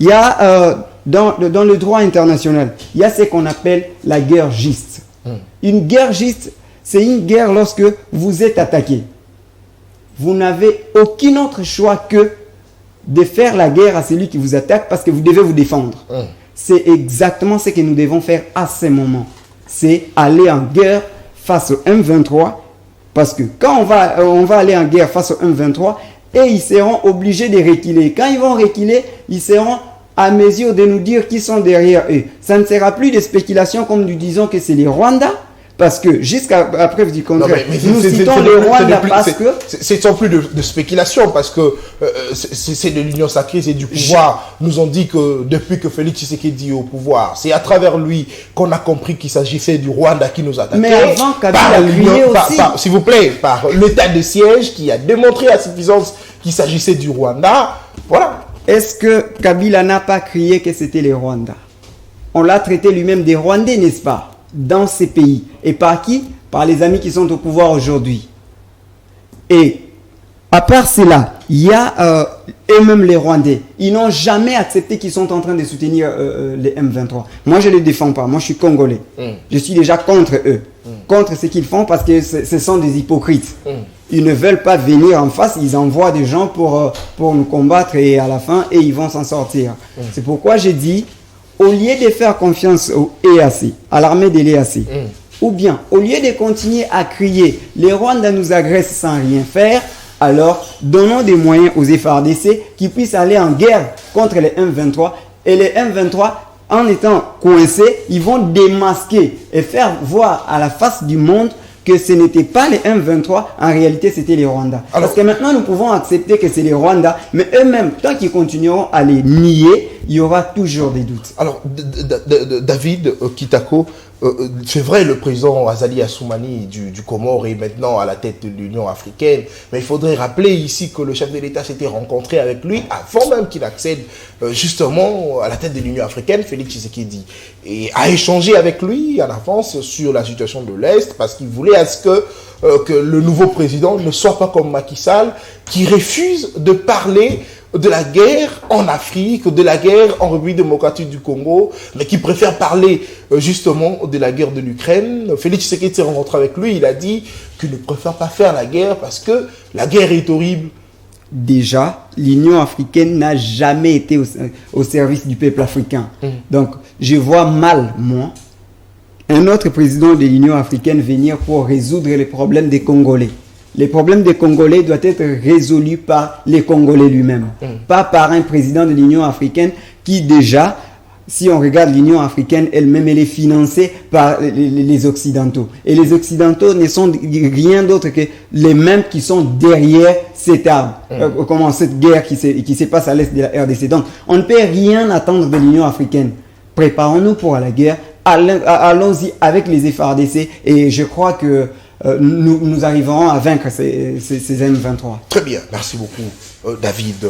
Il y a dans le droit international, il y a ce qu'on appelle la guerre juste. Une guerre juste, c'est une guerre lorsque vous êtes attaqué. Vous n'avez aucun autre choix que de faire la guerre à celui qui vous attaque parce que vous devez vous défendre. C'est exactement ce que nous devons faire à ce moment. C'est aller en guerre face au M23, parce que quand on va aller en guerre face au M23, et ils seront obligés de reculer. Quand ils vont reculer, ils seront à mesure de nous dire qui sont derrière eux. Ça ne sera plus de spéculation comme nous disons que c'est les Rwandais, parce que jusqu'à preuve du contraire, nous citons les Rwandais parce que... Ce ne sont plus de spéculation, parce que c'est de l'union sacrée, c'est du pouvoir. Nous ont dit que depuis que Félix Tshisekedi est au pouvoir, c'est à travers lui qu'on a compris qu'il s'agissait du Rwanda qui nous attaquait. Mais avant, Kabila criait aussi. S'il vous plaît, par l'état de siège qui a démontré à suffisance qu'il s'agissait du Rwanda. Voilà. Est-ce que Kabila n'a pas crié que c'était les Rwandais? On l'a traité lui-même des Rwandais, n'est-ce pas? Dans ces pays. Et par qui? Par les amis qui sont au pouvoir aujourd'hui. Et à part cela, il y a eux-mêmes les Rwandais. Ils n'ont jamais accepté qu'ils sont en train de soutenir les M23. Moi, je ne les défends pas. Moi, je suis congolais. Je suis déjà contre eux. Contre ce qu'ils font parce que ce sont des hypocrites. Ils ne veulent pas venir en face. Ils envoient des gens pour nous combattre et à la fin, et ils vont s'en sortir. C'est pourquoi j'ai dit, au lieu de faire confiance au EAC, à l'armée de l'EAC, ou bien, au lieu de continuer à crier, les Rwandais nous agressent sans rien faire, alors donnons des moyens aux FARDC qui puissent aller en guerre contre les M23. Et les M23, en étant coincés, ils vont démasquer et faire voir à la face du monde que ce n'était pas les M23, en réalité c'était les Rwandais. Parce que maintenant nous pouvons accepter que c'est les Rwandais, mais eux-mêmes, tant qu'ils continueront à les nier, il y aura toujours des doutes. Alors, David Kitako, c'est vrai, le président Azali Assoumani du Comore est maintenant à la tête de l'Union africaine, mais il faudrait rappeler ici que le chef de l'État s'était rencontré avec lui avant même qu'il accède justement à la tête de l'Union africaine, Félix Tshisekedi, et a échangé avec lui en avance sur la situation de l'Est, parce qu'il voulait à ce que le nouveau président ne soit pas comme Macky Sall, qui refuse de parler de la guerre en Afrique, de la guerre en République démocratique du Congo, mais qui préfère parler justement de la guerre de l'Ukraine. Félix Tshisekedi s'est rencontré avec lui, il a dit qu'il ne préfère pas faire la guerre parce que la guerre est horrible. Déjà, l'Union africaine n'a jamais été au service du peuple africain. Donc, je vois mal, moi, un autre président de l'Union africaine venir pour résoudre les problèmes des Congolais. Les problèmes des Congolais doivent être résolus par les Congolais lui-même, pas par un président de l'Union africaine qui déjà si on regarde l'Union africaine elle-même, elle est financée par les Occidentaux. Et les Occidentaux ne sont rien d'autre que les mêmes qui sont derrière cette arme, cette guerre qui se passe à l'est de la RDC. Donc, on ne peut rien attendre de l'Union africaine. Préparons-nous pour la guerre. Allons-y avec les FARDC et je crois que nous arriverons à vaincre ces M23. Très bien, merci beaucoup David.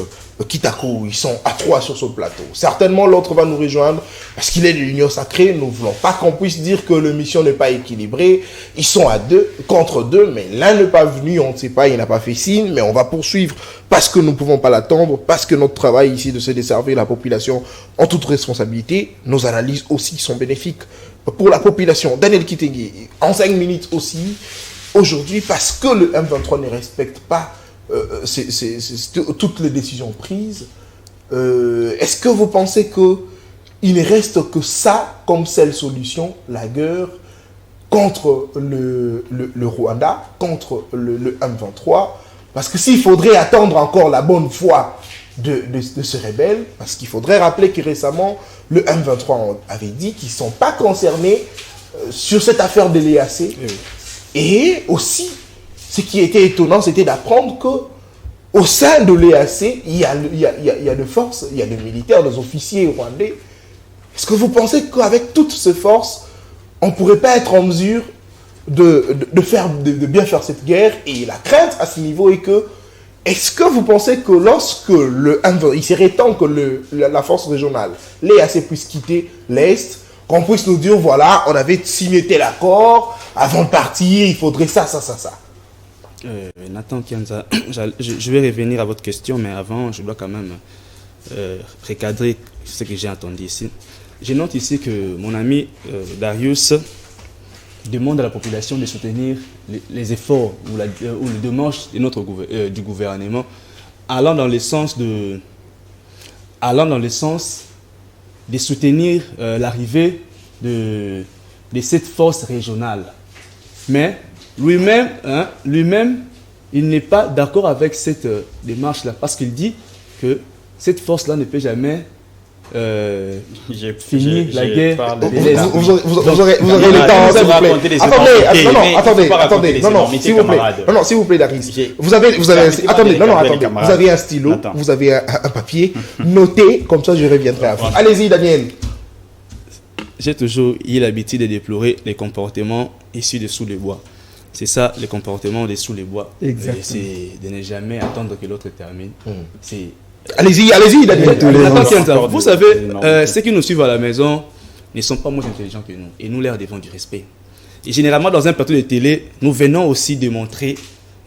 Kitako, ils sont à 3 sur ce plateau. Certainement l'autre va nous rejoindre parce qu'il est de l'Union sacrée. Nous ne voulons pas qu'on puisse dire que la mission n'est pas équilibrée. Ils sont à 2 contre 2, mais l'un n'est pas venu, on ne sait pas, il n'a pas fait signe, mais on va poursuivre parce que nous ne pouvons pas l'attendre, parce que notre travail ici de se desservir la population en toute responsabilité, nos analyses aussi sont bénéfiques pour la population. Daniel Kitenge, en 5 minutes aussi, aujourd'hui, parce que le M23 ne respecte pas toutes les décisions prises, est-ce que vous pensez qu'il ne reste que ça comme seule solution, la guerre contre le Rwanda, contre le M23? Parce que s'il faudrait attendre encore la bonne foi de ce rebelle, parce qu'il faudrait rappeler que récemment, le M23 avait dit qu'ils ne sont pas concernés sur cette affaire de l'EAC. Et aussi, ce qui était étonnant, c'était d'apprendre qu'au sein de l'EAC, il y a des forces, il y a des militaires, des officiers rwandais. Est-ce que vous pensez qu'avec toutes ces forces, on ne pourrait pas être en mesure de bien faire cette guerre? Et la crainte à ce niveau est que, est-ce que vous pensez que lorsque il serait temps que la force régionale, l'EAC, puisse quitter l'Est, qu'on puisse nous dire, voilà, on avait signé tel accord, avant de partir, il faudrait ça. Nathan Kianza, je vais revenir à votre question, mais avant, je dois quand même recadrer ce que j'ai entendu ici. Je note ici que mon ami Darius demande à la population de soutenir les efforts ou les démarches du gouvernement allant dans le sens de soutenir l'arrivée de cette force régionale. Mais lui-même, il n'est pas d'accord avec cette démarche-là, parce qu'il dit que cette force-là ne peut jamais finir la guerre. Vous aurez le temps, s'il vous plaît. Attendez, s'il vous plaît, Darius. Vous avez un stylo, vous avez un papier, notez, comme ça je reviendrai à vous. Allez-y, Daniel. J'ai toujours eu l'habitude de déplorer les comportements issus de sous les bois. C'est ça, les comportements des sous les bois. Exactement. C'est de ne jamais attendre que l'autre termine. Allez-y, Daniel. Vous savez, ceux qui nous suivent à la maison ne sont pas moins intelligents que nous. Et nous leur devons du respect. Et généralement, dans un plateau de télé, nous venons aussi démontrer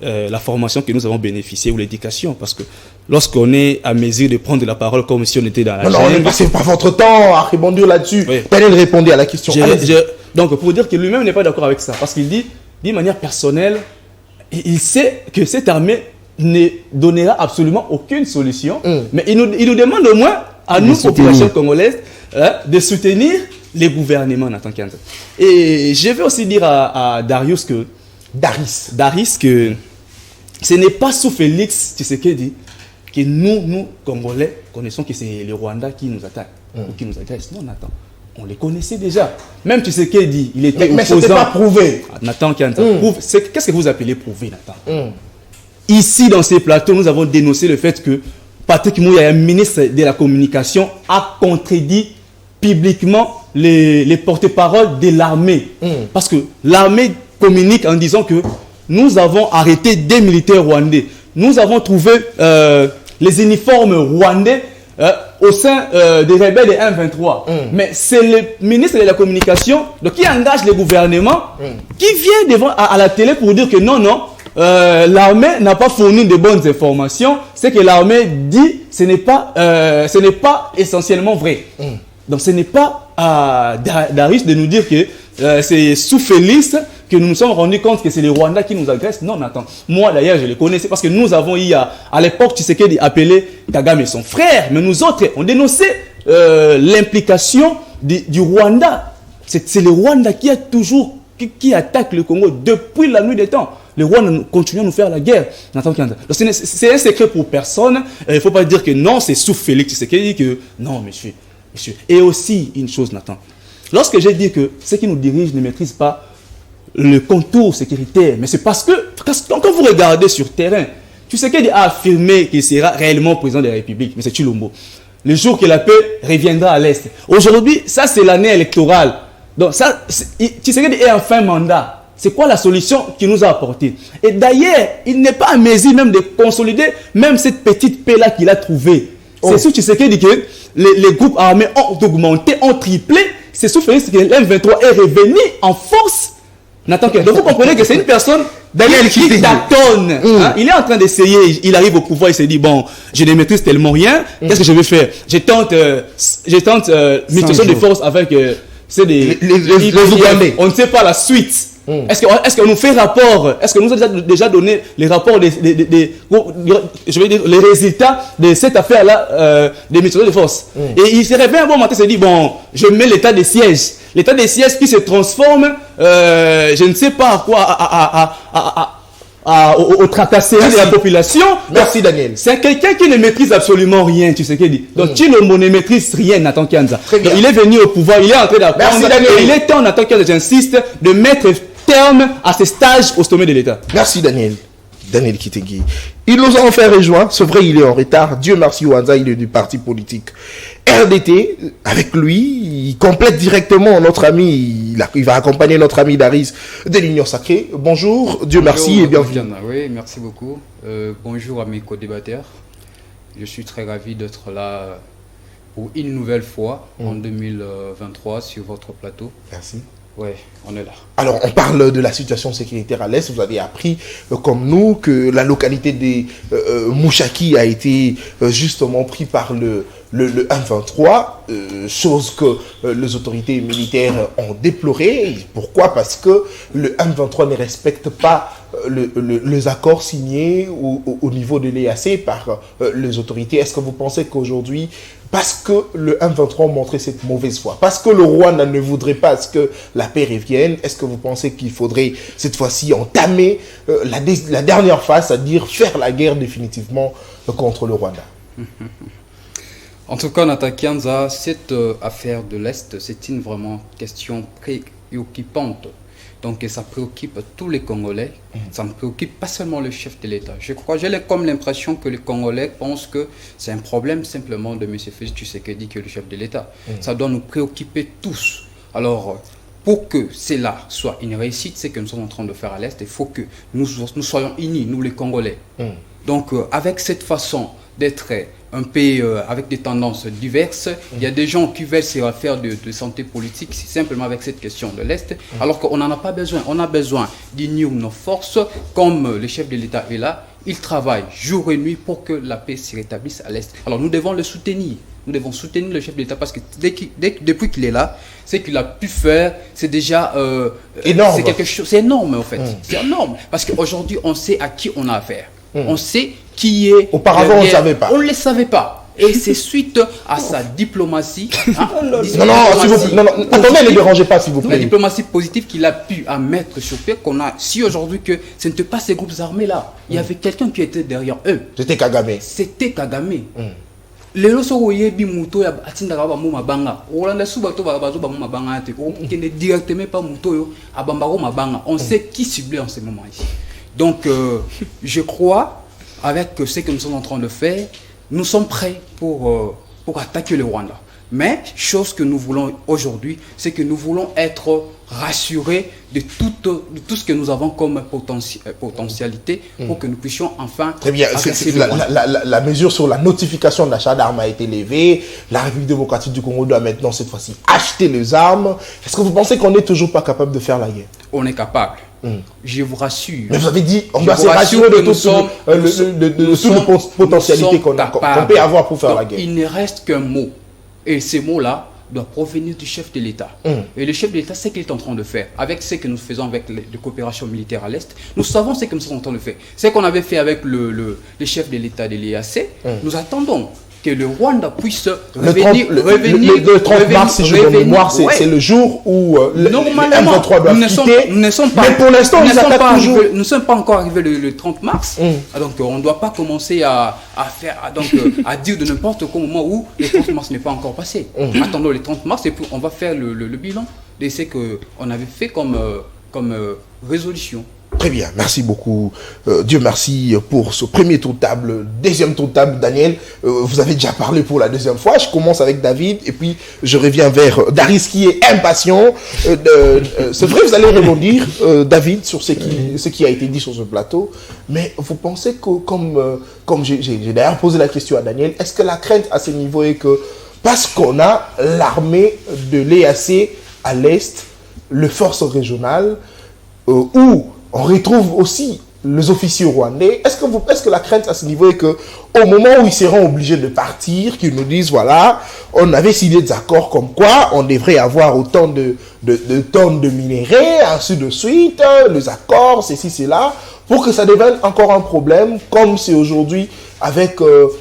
la formation que nous avons bénéficiée ou l'éducation. Parce que lorsqu'on est à mesure de prendre la parole comme si on était dans la Non, ne passez pas votre temps à répondre là-dessus. Oui. Daniel répondait à la question. Donc, pour dire que lui-même n'est pas d'accord avec ça. Parce qu'il dit, d'une manière personnelle, il sait que cette armée ne donnera absolument aucune solution. Mais il nous demande au moins, à nous, population congolaise, de soutenir les gouvernements, Nathan Kianza. Et je vais aussi dire à Darius que ce n'est pas sous Félix Tshisekedi que nous, Congolais, connaissons que c'est le Rwanda qui nous attaque ou qui nous agresse. Non, Nathan. On les connaissait déjà. Même Tshisekedi, il était opposant. Mais ce n'était pas prouvé. Nathan Kianza, qu'est-ce que vous appelez prouvé, Nathan? Ici, dans ces plateaux, nous avons dénoncé le fait que Patrick Mouya, ministre de la Communication, a contredit publiquement les porte-paroles de l'armée. Parce que l'armée communique en disant que nous avons arrêté des militaires rwandais. Nous avons trouvé les uniformes rwandais au sein des rebelles de M23. Mais c'est le ministre de la Communication qui engage le gouvernement qui vient à la télé pour dire que non, l'armée n'a pas fourni de bonnes informations. Ce que l'armée dit, ce n'est pas essentiellement vrai. Donc ce n'est pas à Darius de nous dire que c'est sous Félix que nous nous sommes rendus compte que c'est les Rwandais qui nous agressent. Non, mais attends. Moi, d'ailleurs, je les connaissais parce que nous avons eu à l'époque, Tshisekedi appelé Kagame et son frère. Mais nous autres, on dénonçait l'implication du Rwanda. C'est le Rwanda qui a toujours qui attaque le Congo depuis la nuit des temps. Les Rwandais continuent à nous faire la guerre. C'est un secret pour personne. Il ne faut pas dire que non, c'est sous Félix Tshisekedi que non, monsieur. monsieur. Et aussi, une chose, Nathan. Lorsque j'ai dit que ceux qui nous dirigent ne maîtrisent pas le contour sécuritaire, mais c'est parce que quand vous regardez sur terrain, Tshisekedi a affirmé qu'il sera réellement président de la République, mais c'est Chilombo. Le jour que la paix reviendra à l'Est. Aujourd'hui, ça c'est l'année électorale. Donc ça, Tshisekedi est en fin mandat. C'est quoi la solution qu'il nous a apportée? Et d'ailleurs, il n'est pas à mesure même de consolider même cette petite paix-là qu'il a trouvée. C'est sous Tshisekedi que les groupes armés ont augmenté, ont triplé. C'est sous Félix que l'M23 est revenu en force. Nathan, donc vous comprenez que c'est une personne qui tâtonne. Hein? Il est en train d'essayer, il arrive au pouvoir, il s'est dit, bon, je ne maîtrise tellement rien, qu'est-ce que je vais faire? Je tente mutation de force avec les Ougandais. On ne sait pas la suite. Est-ce qu'on nous fait rapport? Est-ce que nous avons déjà donné les rapports, je vais dire, les résultats de cette affaire-là, des mutations de force? Et il se réveille un bon matin, il se dit, bon, je mets l'état de siège. L'état de siège qui se transforme, je ne sais pas à quoi, au tracasserie de la population. Merci Daniel. C'est quelqu'un qui ne maîtrise absolument rien, tu sais qu'il dit. Donc Chilombo ne maîtrise rien, Nathan Kianza. Donc, il est venu au pouvoir, il est entré d'apprendre. Merci Daniel. Et il est temps, Nathan Kianza, j'insiste, de mettre terme à ces stages au sommet de l'État. Merci Daniel. Daniel Kitegi. Ils nous ont fait rejoindre. C'est vrai, il est en retard. Dieu merci, Wanza, il est du parti politique RDT. Avec lui, il complète directement notre ami. Il va accompagner notre ami Daris de l'Union Sacrée. Bonjour, Dieu merci et bienvenue. Oui, merci beaucoup. Bonjour à mes co-débatteurs. Je suis très ravi d'être là pour une nouvelle fois en 2023 sur votre plateau. Merci. Oui, on est là. Alors, on parle de la situation sécuritaire à l'Est. Vous avez appris, comme nous, que la localité des Mouchaki a été justement prise par le M23, chose que les autorités militaires ont déploré. Pourquoi? Parce que le M23 ne respecte pas les accords signés au niveau de l'EAC par les autorités. Est-ce que vous pensez qu'aujourd'hui, parce que le M23 a montré cette mauvaise foi, parce que le Rwanda ne voudrait pas que la paix revienne, est-ce que vous pensez qu'il faudrait cette fois-ci entamer la dernière phase, c'est-à-dire faire la guerre définitivement contre le Rwanda? En tout cas, Nathan Kianza, cette affaire de l'Est, c'est une vraiment question préoccupante. Donc ça préoccupe tous les Congolais, ça ne préoccupe pas seulement le chef de l'État. J'ai comme l'impression que les Congolais pensent que c'est un problème simplement de M. Félix Tshisekedi qui est le chef de l'État. Ça doit nous préoccuper tous. Alors, pour que cela soit une réussite, c'est ce que nous sommes en train de faire à l'Est, il faut que nous soyons unis, nous les Congolais. Donc avec cette façon d'être un pays avec des tendances diverses. Il y a des gens qui veulent se faire de santé politique simplement avec cette question de l'Est, alors qu'on n'en a pas besoin. On a besoin d'unir nos forces, comme le chef de l'État est là. Il travaille jour et nuit pour que la paix se rétablisse à l'Est. Alors nous devons le soutenir. Nous devons soutenir le chef de l'État parce que depuis qu'il est là, ce qu'il a pu faire, c'est déjà énorme. C'est quelque chose, c'est énorme en fait. C'est énorme parce qu'aujourd'hui on sait à qui on a affaire. On sait qui est. Auparavant, on ne savait pas. On ne le savait pas. Et c'est suite à sa diplomatie. Hein, attendez, ne dérangez pas, s'il vous plaît. La diplomatie positive qu'il a pu mettre sur pied, qu'on a su aujourd'hui que ce n'était pas ces groupes armés-là. Il y avait quelqu'un qui était derrière eux. C'était Kagame. C'était Kagame. lelo soko yebi muto ya atindaka ba muma banga olanda suba to ba bazo ba muma banga te ko kende directement pas muto yo abamba ko mabanga. On sait qui cibler en ce moment ici. Donc je crois avec ce que nous sommes en train de faire, nous sommes prêts pour attaquer le Rwanda. Mais chose que nous voulons aujourd'hui, c'est que nous voulons être rassurés de tout ce que nous avons comme potentialité pour que nous puissions enfin... Très bien, la mesure sur la notification d'achat d'armes a été levée. La République démocratique du Congo doit maintenant cette fois-ci acheter les armes. Est-ce que vous pensez qu'on n'est toujours pas capable de faire la guerre? On est capable. Je vous rassure. Mais vous avez dit, on doit se rassurer de toute la potentialité qu'on peut avoir pour faire la guerre. Il ne reste qu'un mot. Et ces mots-là doivent provenir du chef de l'État. Et le chef de l'État, c'est ce qu'il est en train de faire. Avec ce que nous faisons avec les coopérations militaires à l'Est, nous savons ce que nous sommes en train de faire. Ce qu'on avait fait avec le chef de l'État de l'EAC, nous attendons que le Rwanda puisse Le revenir. 30 mars, si je me mémoire, c'est le jour où normalement, le M23 doit quitter. nous ne sommes pas, mais pour l'instant, ils attaquent toujours. Nous ne sommes pas encore arrivés le 30 mars. Donc, on ne doit pas commencer à dire de n'importe quel moment où le 30 mars n'est pas encore passé. Attendons le 30 mars et puis on va faire le bilan de ce qu'on avait fait comme résolution. Très bien, merci beaucoup. Dieu merci pour ce premier tour de table. Deuxième tour de table, Daniel, vous avez déjà parlé pour la deuxième fois. Je commence avec David et puis je reviens vers Daris qui est impatient. C'est vrai, vous allez rebondir, David, sur ce qui a été dit sur ce plateau. Mais vous pensez que, comme j'ai d'ailleurs posé la question à Daniel, est-ce que la crainte à ce niveau est que, parce qu'on a l'armée de l'EAC à l'Est, les forces régionales, où on retrouve aussi les officiers rwandais. Est-ce que la crainte à ce niveau est que au moment où ils seront obligés de partir, qu'ils nous disent voilà, on avait signé des accords comme quoi on devrait avoir autant de tonnes de minerais, ainsi de suite, les accords, ceci, cela, pour que ça devienne encore un problème, comme c'est aujourd'hui avec le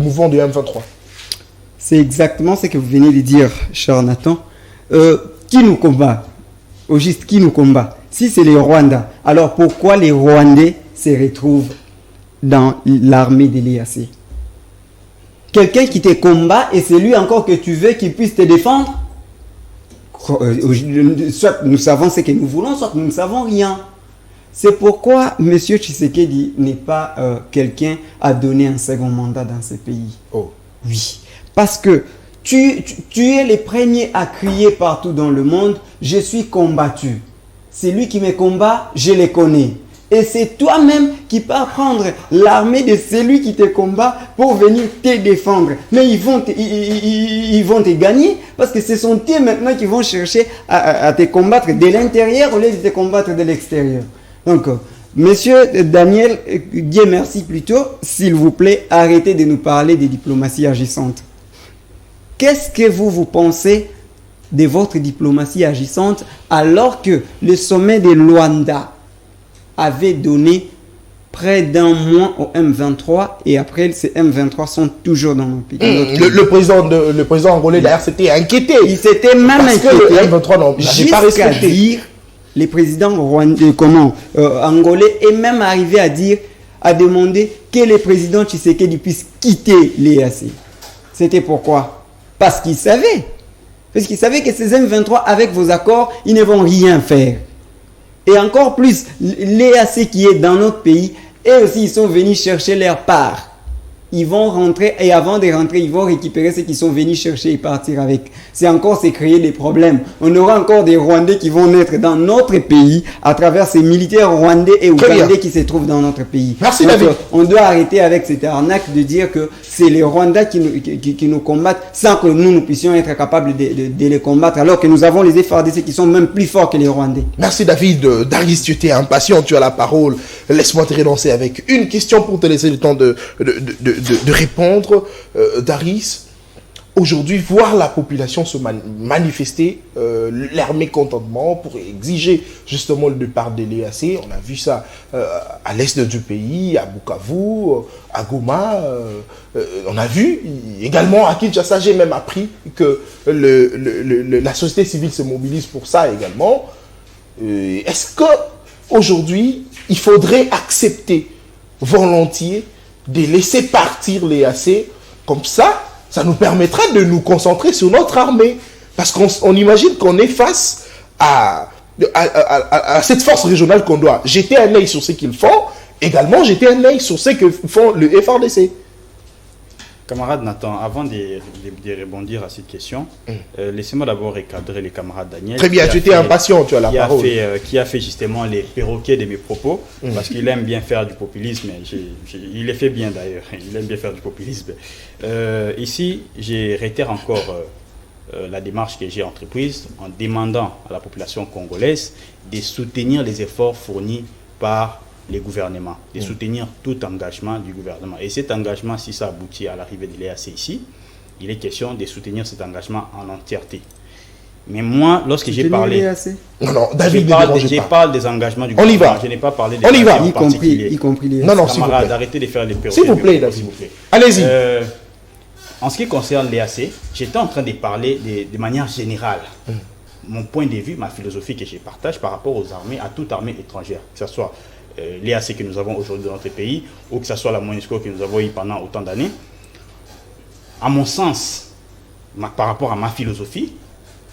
mouvement de M23. C'est exactement ce que vous venez de dire, cher Nathan. Qui nous combat? Au juste, qui nous combat? Si c'est les Rwandais, alors pourquoi les Rwandais se retrouvent dans l'armée de l'EAC? Quelqu'un qui te combat et c'est lui encore que tu veux qu'il puisse te défendre? Soit nous savons ce que nous voulons, soit nous ne savons rien. C'est pourquoi M. Tshisekedi n'est pas quelqu'un à donner un second mandat dans ce pays. Oh. Oui, parce que tu es les premiers à crier partout dans le monde, je suis combattu. C'est lui qui me combat, je le connais. Et c'est toi-même qui peux prendre l'armée de celui qui te combat pour venir te défendre. Mais ils vont te gagner parce que ce sont eux maintenant qui vont chercher à te combattre de l'intérieur au lieu de te combattre de l'extérieur. Donc, Monsieur Daniel, Dieu merci plutôt, s'il vous plaît, arrêtez de nous parler de diplomatie agissante. Qu'est-ce que vous pensez de votre diplomatie agissante alors que le sommet de Luanda avait donné près d'un mois au M23 et après ces M23 sont toujours dans notre pays. Le président angolais d'ailleurs s'était inquiété. Il s'était même inquiété que le M23 n'avait pas respecté. Dire, les présidents angolais est même arrivé à demander que le président Tshisekedi puisse quitter l'EAC. C'était pourquoi? Parce qu'ils savaient. Parce qu'ils savaient que ces M23, avec vos accords, ils ne vont rien faire. Et encore plus, l'EAC qui est dans notre pays, eux aussi, ils sont venus chercher leur part. Ils vont rentrer et avant de rentrer, ils vont récupérer ce qu'ils sont venus chercher et partir avec. C'est encore se créer des problèmes. On aura encore des Rwandais qui vont naître dans notre pays à travers ces militaires rwandais et ougandais qui se trouvent dans notre pays. Merci donc, David. On doit arrêter avec cette arnaque de dire que c'est les Rwandais qui nous combattent sans que nous puissions être capables de les combattre alors que nous avons les FARDC qui sont même plus forts que les Rwandais. Merci David. Darius, tu étais impatient, tu as la parole. Laisse-moi te relancer avec une question pour te laisser le temps de répondre. Darius, aujourd'hui, voir la population se manifester leur mécontentement pour exiger justement le départ de l'EAC. On a vu ça à l'est du pays, à Bukavu, à Goma. On a vu également à Kinshasa, j'ai même appris que la société civile se mobilise pour ça également. Est-ce qu'aujourd'hui, il faudrait accepter volontiers de laisser partir l'EAC comme ça? Ça nous permettra de nous concentrer sur notre armée. Parce qu'on imagine qu'on est face à cette force régionale qu'on doit jeter un œil sur ce qu'ils font, également jeter un œil sur ce que font le FARDC. Camarade Nathan, avant de rebondir à cette question, laissez-moi d'abord recadrer les camarades Daniel. Très bien, tu étais impatient, tu as la parole. Qui a fait justement les perroquets de mes propos, parce qu'il aime bien faire du populisme. Il le fait bien d'ailleurs, il aime bien faire du populisme. Ici, je réitère encore la démarche que j'ai entreprise en demandant à la population congolaise de soutenir les efforts fournis par les gouvernements, de soutenir tout engagement du gouvernement. Et cet engagement, si ça aboutit à l'arrivée de l'EAC ici, il est question de soutenir cet engagement en entièreté. Mais moi, lorsque j'ai parlé... Non, David, je parle des engagements du gouvernement. On y va. Je n'ai pas parlé des On y va. Y compris les... Non, s'il vous plaît. Arrêtez de faire les périodes. S'il vous plaît, David. Allez-y. En ce qui concerne l'EAC, j'étais en train de parler de manière générale. Mon point de vue, ma philosophie que je partage par rapport aux armées, à toute armée étrangère, que ce soit l'EAC que nous avons aujourd'hui dans notre pays, ou que ce soit la MONUSCO que nous avons eu pendant autant d'années. À mon sens, par rapport à ma philosophie,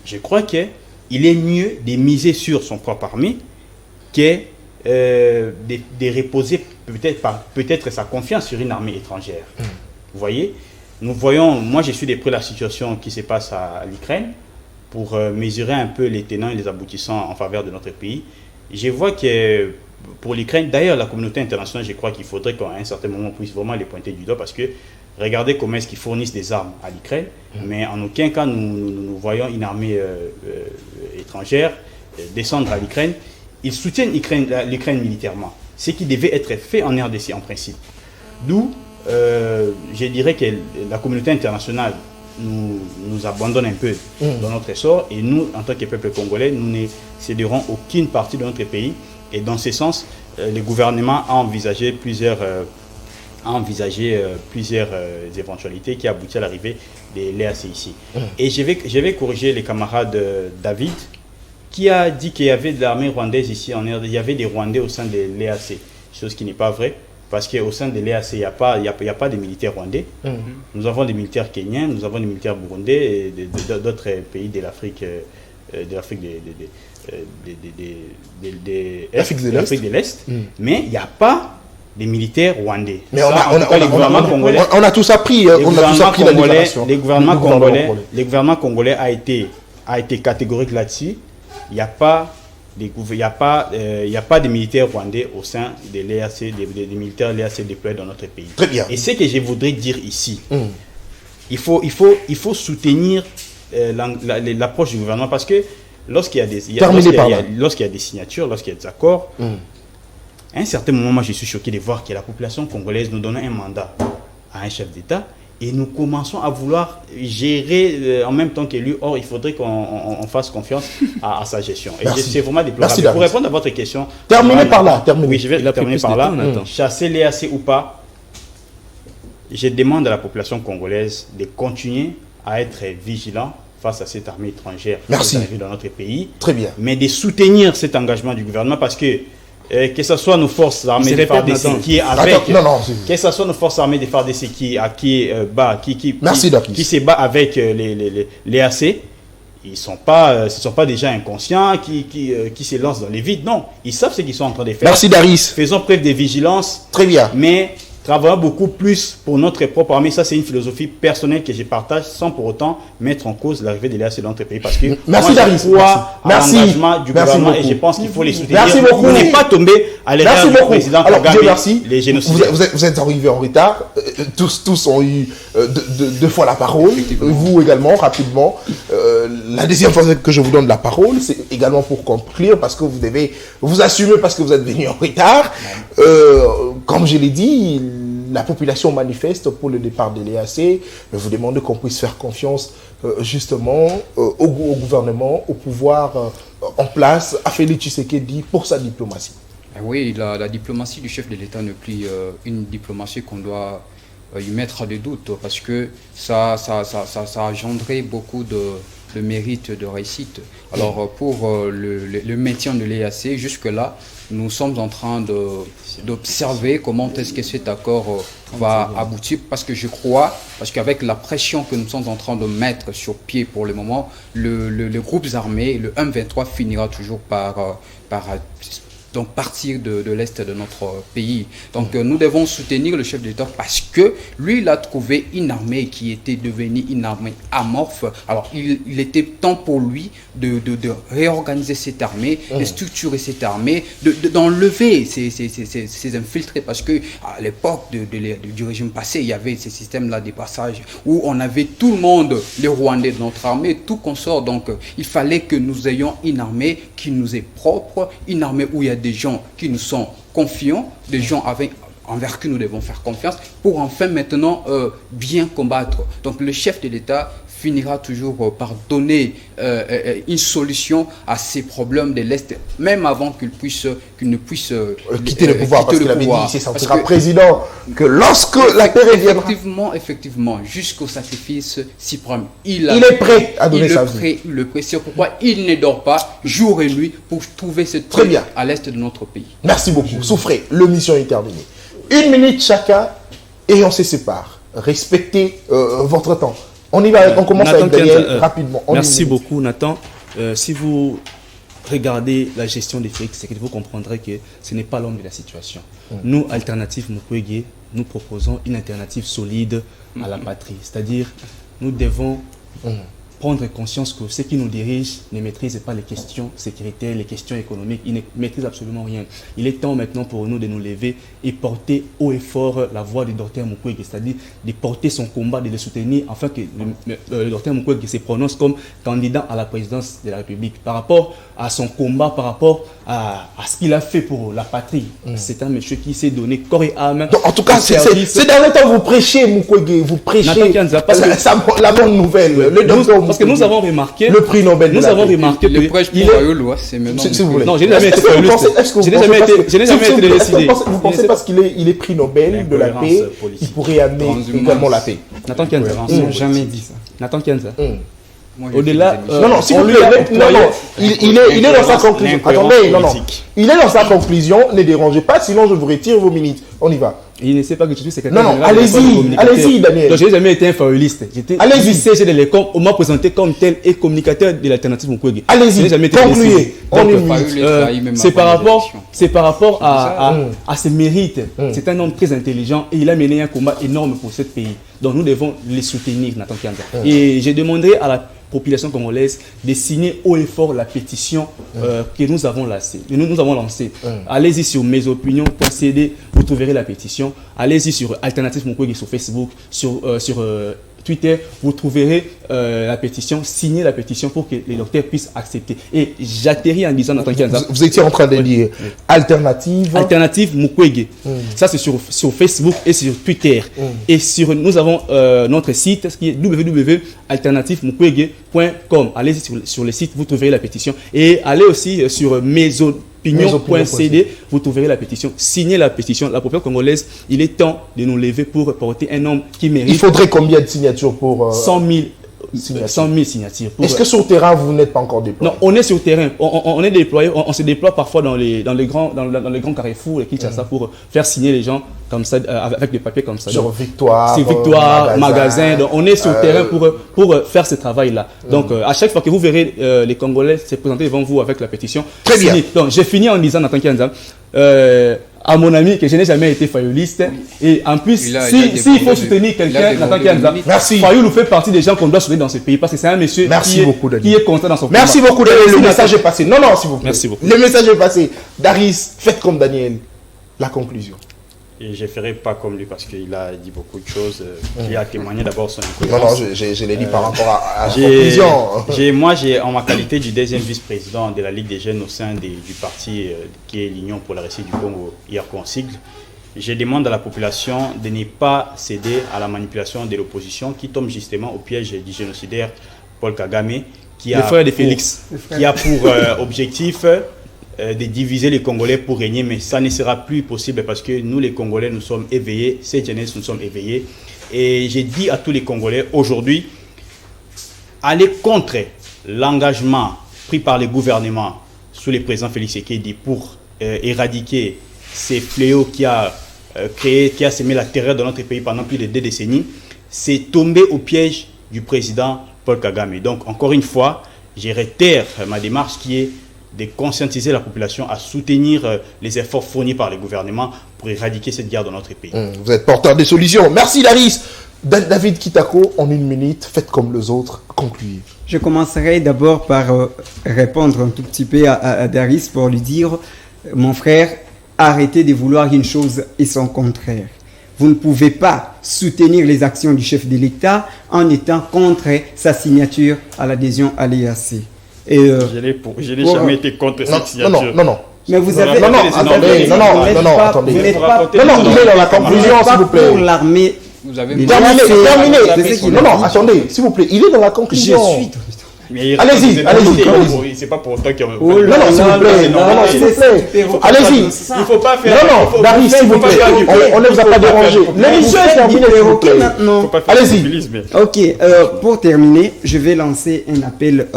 je crois qu'il est mieux de miser sur son propre armée que de reposer peut-être sa confiance sur une armée étrangère. Vous voyez, nous voyons, moi je suis de près la situation qui se passe à l'Ukraine pour mesurer un peu les tenants et les aboutissants en faveur de notre pays. Je vois que pour l'Ukraine, d'ailleurs la communauté internationale, je crois qu'il faudrait qu'à un certain moment on puisse vraiment les pointer du doigt parce que regardez comment est-ce qu'ils fournissent des armes à l'Ukraine, mais en aucun cas nous voyons une armée étrangère descendre à l'Ukraine. Ils soutiennent l'Ukraine militairement, ce qui devait être fait en RDC en principe. D'où je dirais que la communauté internationale nous abandonne un peu dans notre essor et nous, en tant que peuple congolais, nous ne céderons aucune partie de notre pays. Et dans ce sens, le gouvernement a envisagé plusieurs éventualités qui aboutissent à l'arrivée de l'EAC ici. Et je vais corriger les camarades David, qui a dit qu'il y avait de l'armée rwandaise ici en RDC, il y avait des Rwandais au sein de l'EAC, chose qui n'est pas vraie. Parce qu'au sein de l'EAC, il n'y a pas de militaires rwandais. Nous avons des militaires kenyans, nous avons des militaires burundais et d'autres pays de l'Afrique de l'Est. Mais il n'y a pas de militaires rwandais. Mais on a tous appris. Le gouvernement congolais a été catégorique là-dessus. Il n'y a pas de militaires rwandais au sein de l'EAC, des militaires de l'EAC déployés dans notre pays. Très bien. Et ce que je voudrais dire ici, il faut soutenir l'approche du gouvernement parce que lorsqu'il y a des signatures, lorsqu'il y a des accords, à un certain moment, moi je suis choqué de voir que la population congolaise nous donne un mandat à un chef d'État. Et nous commençons à vouloir gérer en même temps que lui. Or, il faudrait qu'on fasse confiance à sa gestion. Et c'est vraiment déplorable. Pour répondre à votre question... Terminez par là. Oui, je vais terminer par là. Chasser l'EAC ou pas, je demande à la population congolaise de continuer à être vigilant face à cette armée étrangère qui est arrivée dans notre pays. Très bien. Mais de soutenir cet engagement du gouvernement parce que ce soit nos forces armées de FARDC qui est avec, que ce soit nos forces armées de FARDC qui se bat avec l'EAC, ce ne sont pas déjà inconscients qui se lancent dans les vides. Non, ils savent ce qu'ils sont en train de faire. Merci Daris. Faisons preuve de vigilance. Très bien. Mais travaillons beaucoup plus pour notre propre armée. Ça, c'est une philosophie personnelle que je partage sans pour autant mettre en cause l'arrivée de l'EAC dans notre pays. Parce que merci Daris. Je crois à l'engagement du gouvernement et je pense qu'il faut les soutenir. Merci beaucoup. On n'est pas tombé à l'erreur du président Kagame, les génocidaires. Vous êtes arrivés en retard. Tous ont eu deux fois la parole. Vous également, rapidement. La deuxième fois que je vous donne la parole, c'est également pour conclure parce que vous devez vous assumer parce que vous êtes venus en retard. Comme je l'ai dit, la population manifeste pour le départ de l'EAC. Vous demandez qu'on puisse faire confiance justement au gouvernement, au pouvoir en place, à Félix Tshisekedi pour sa diplomatie. Oui, la diplomatie du chef de l'État n'est plus une diplomatie qu'on doit y mettre des doutes parce que ça a engendré beaucoup de mérite, de réussite. Alors pour le maintien de l'EAC, jusque-là, nous sommes en train d'observer comment est-ce que cet accord va aboutir parce que je crois, parce qu'avec la pression que nous sommes en train de mettre sur pied pour le moment, le groupe armé, le M23 finira toujours par donc partir de l'Est de notre pays. Donc nous devons soutenir le chef de l'État parce que lui, il a trouvé une armée qui était devenue une armée amorphe. Alors il était temps pour lui de réorganiser cette armée, de structurer cette armée, d'enlever ces infiltrés parce que à l'époque du régime passé, il y avait ces systèmes-là de passage où on avait tout le monde, les Rwandais de notre armée, tout consort. Donc il fallait que nous ayons une armée qui nous est propre, une armée où il y a des gens qui nous sont confiants, des gens envers qui nous devons faire confiance pour enfin maintenant bien combattre. Donc le chef de l'État finira toujours par donner une solution à ces problèmes de l'Est, même avant qu'il ne puisse quitter le pouvoir, parce qu'il avait dit qu'il se sentira que, président, que lorsque la paix reviendra. Effectivement, jusqu'au sacrifice suprême, il est prêt à donner sa vie. Il est prêt, c'est pourquoi il ne dort pas jour et nuit pour trouver cette paix à l'Est de notre pays. Merci beaucoup. Souffrez, l'émission est terminée. 1 minute chacun et on se sépare. Respectez votre temps. On y va, on commence Nathan avec Daniel rapidement. Merci beaucoup Nathan. Si vous regardez la gestion des Félix Tshisekedi, vous comprendrez que ce n'est pas l'homme de la situation. Nous, Alternative Mukwege, nous proposons une alternative solide à la patrie. C'est-à-dire, nous devons prendre conscience que ceux qui nous dirigent ne maîtrisent pas les questions sécuritaires, les questions économiques, ils ne maîtrisent absolument rien. Il est temps maintenant pour nous de nous lever et porter haut et fort la voix du docteur Mukwege, c'est-à-dire de porter son combat, de le soutenir, afin que le docteur Mukwege se prononce comme candidat à la présidence de la République. Par rapport à son combat, par rapport à ce qu'il a fait pour la patrie, c'est un monsieur qui s'est donné corps et âme. Donc, en tout cas, c'est dans le temps vous prêchez Mukwege, vous prêchez la bonne nouvelle, le docteur parce que nous avons remarqué le prix Nobel. Nous avons remarqué le prêche pour Fayulu, c'est maintenant. Si vous voulez. Non, je n'ai jamais été fayoliste. Je n'ai jamais été décidé. Vous pensez parce qu'il est prix Nobel de la paix, il pourrait amener également la paix? Nathan Kianza. Ils n'ont jamais dit ça. Nathan Kianza. Au-delà, non, s'il vous plaît, non, il est dans sa conclusion. Attendez, non, il est dans sa conclusion. Ne dérangez pas, sinon je vous retire vos minutes. On y va. Il ne sait pas que je suis secrétaire général. Non, allez-y, Daniel. Donc, je n'ai jamais été un fayoliste. J'étais lycée de l'école, on m'a présenté comme tel et communicateur de l'alternative Mukwege. Allez-y, concluez. C'est par rapport à ses mérites. C'est un homme très intelligent et il a mené un combat énorme pour ce pays. Donc, nous devons les soutenir, Nathan Kianza. Et je demanderai à la population congolaise de signer haut et fort la pétition que nous avons lancée. Allez-y sur mesopinions.cd, vous trouverez la pétition. Allez-y sur Alternative Mukwege sur Facebook, sur Twitter, vous trouverez la pétition, signez la pétition pour que les docteurs puissent accepter. Et j'atterris en disant, Nathan Kianza, vous étiez en train de dire Alternative Mukwege. Ça, c'est sur Facebook et sur Twitter. Et nous avons notre site, ce qui est www.alternativemukwege.com. Allez sur le site, vous trouverez la pétition. Et allez aussi sur mesopinions.cd, vous trouverez la pétition. Signez la pétition. La population congolaise, il est temps de nous lever pour porter un homme qui mérite. Il faudrait combien de signatures pour 100 000 signatures. Est-ce que sur le terrain, vous n'êtes pas encore déployé? Non, on est sur le terrain. On est déployé. On se déploie parfois dans les grands carrefours et Kinshasa pour faire signer les gens comme ça, avec des papiers comme ça. Sur Victoire, magasin. Donc, on est sur le terrain pour faire ce travail-là. Donc, à chaque fois que vous verrez les Congolais se présenter devant vous avec la pétition, très bien. Donc, j'ai fini en disant, Nathan Kianza, à mon ami que je n'ai jamais été fayoliste. Et en plus, s'il faut soutenir quelqu'un, Nathan Kianza, Fayulu fait partie des gens qu'on doit soutenir dans ce pays parce que c'est un monsieur qui est constant dans son combat. Merci beaucoup, Daniel. Le message est passé. Non, s'il vous plaît. Merci beaucoup. Le message est passé. Daris, faites comme Daniel. La conclusion. Et je ne ferai pas comme lui parce qu'il a dit beaucoup de choses. Il a témoigné d'abord son écoute. Non, je l'ai dit par rapport à la conclusion. Moi, en ma qualité du deuxième vice-président de la Ligue des jeunes au sein du parti qui est l'Union pour la République du Congo, IRCO en sigle, je demande à la population de ne pas céder à la manipulation de l'opposition qui tombe justement au piège du génocidaire Paul Kagame, qui a pour objectif de diviser les Congolais pour régner, mais ça ne sera plus possible parce que nous les Congolais nous sommes éveillés, cette jeunesse nous sommes éveillés, et j'ai dit à tous les Congolais aujourd'hui, allez contre l'engagement pris par le gouvernement sous le président Félix Tshisekedi pour éradiquer ces fléaux qui a semé la terreur dans notre pays pendant plus de 2 décennies, c'est tomber au piège du président Paul Kagame. Donc encore une fois, je réitère ma démarche qui est de conscientiser la population à soutenir les efforts fournis par le gouvernement pour éradiquer cette guerre dans notre pays. Vous êtes porteur des solutions. Merci Daris. David Kitako, en 1 minute, faites comme les autres, concluez. Je commencerai d'abord par répondre un tout petit peu à Daris pour lui dire, mon frère, arrêtez de vouloir une chose et son contraire. Vous ne pouvez pas soutenir les actions du chef de l'État en étant contre sa signature à l'adhésion à l'EAC. Je n'ai jamais été contre cette signature. Non. Mais vous avez... attendez. Il est dans la conclusion, s'il vous plaît. Pour l'armée vous avez Terminé. c'est ce qu'il Non, a non, dit. attendez, s'il vous plaît, il est dans la conclusion. Allez-y. C'est pas pour autant qu'il y a Oh Non, là non, s'il là, vous plaît. non, Non, s'il vous plaît. Allez-y. Il faut pas faire. Non, Dari, s'il vous plaît. On ne vous a pas dérangé. L'émission est terminée, s'il vous plaît. maintenant. Allez-y. Ok, pour terminer, je vais lancer un appel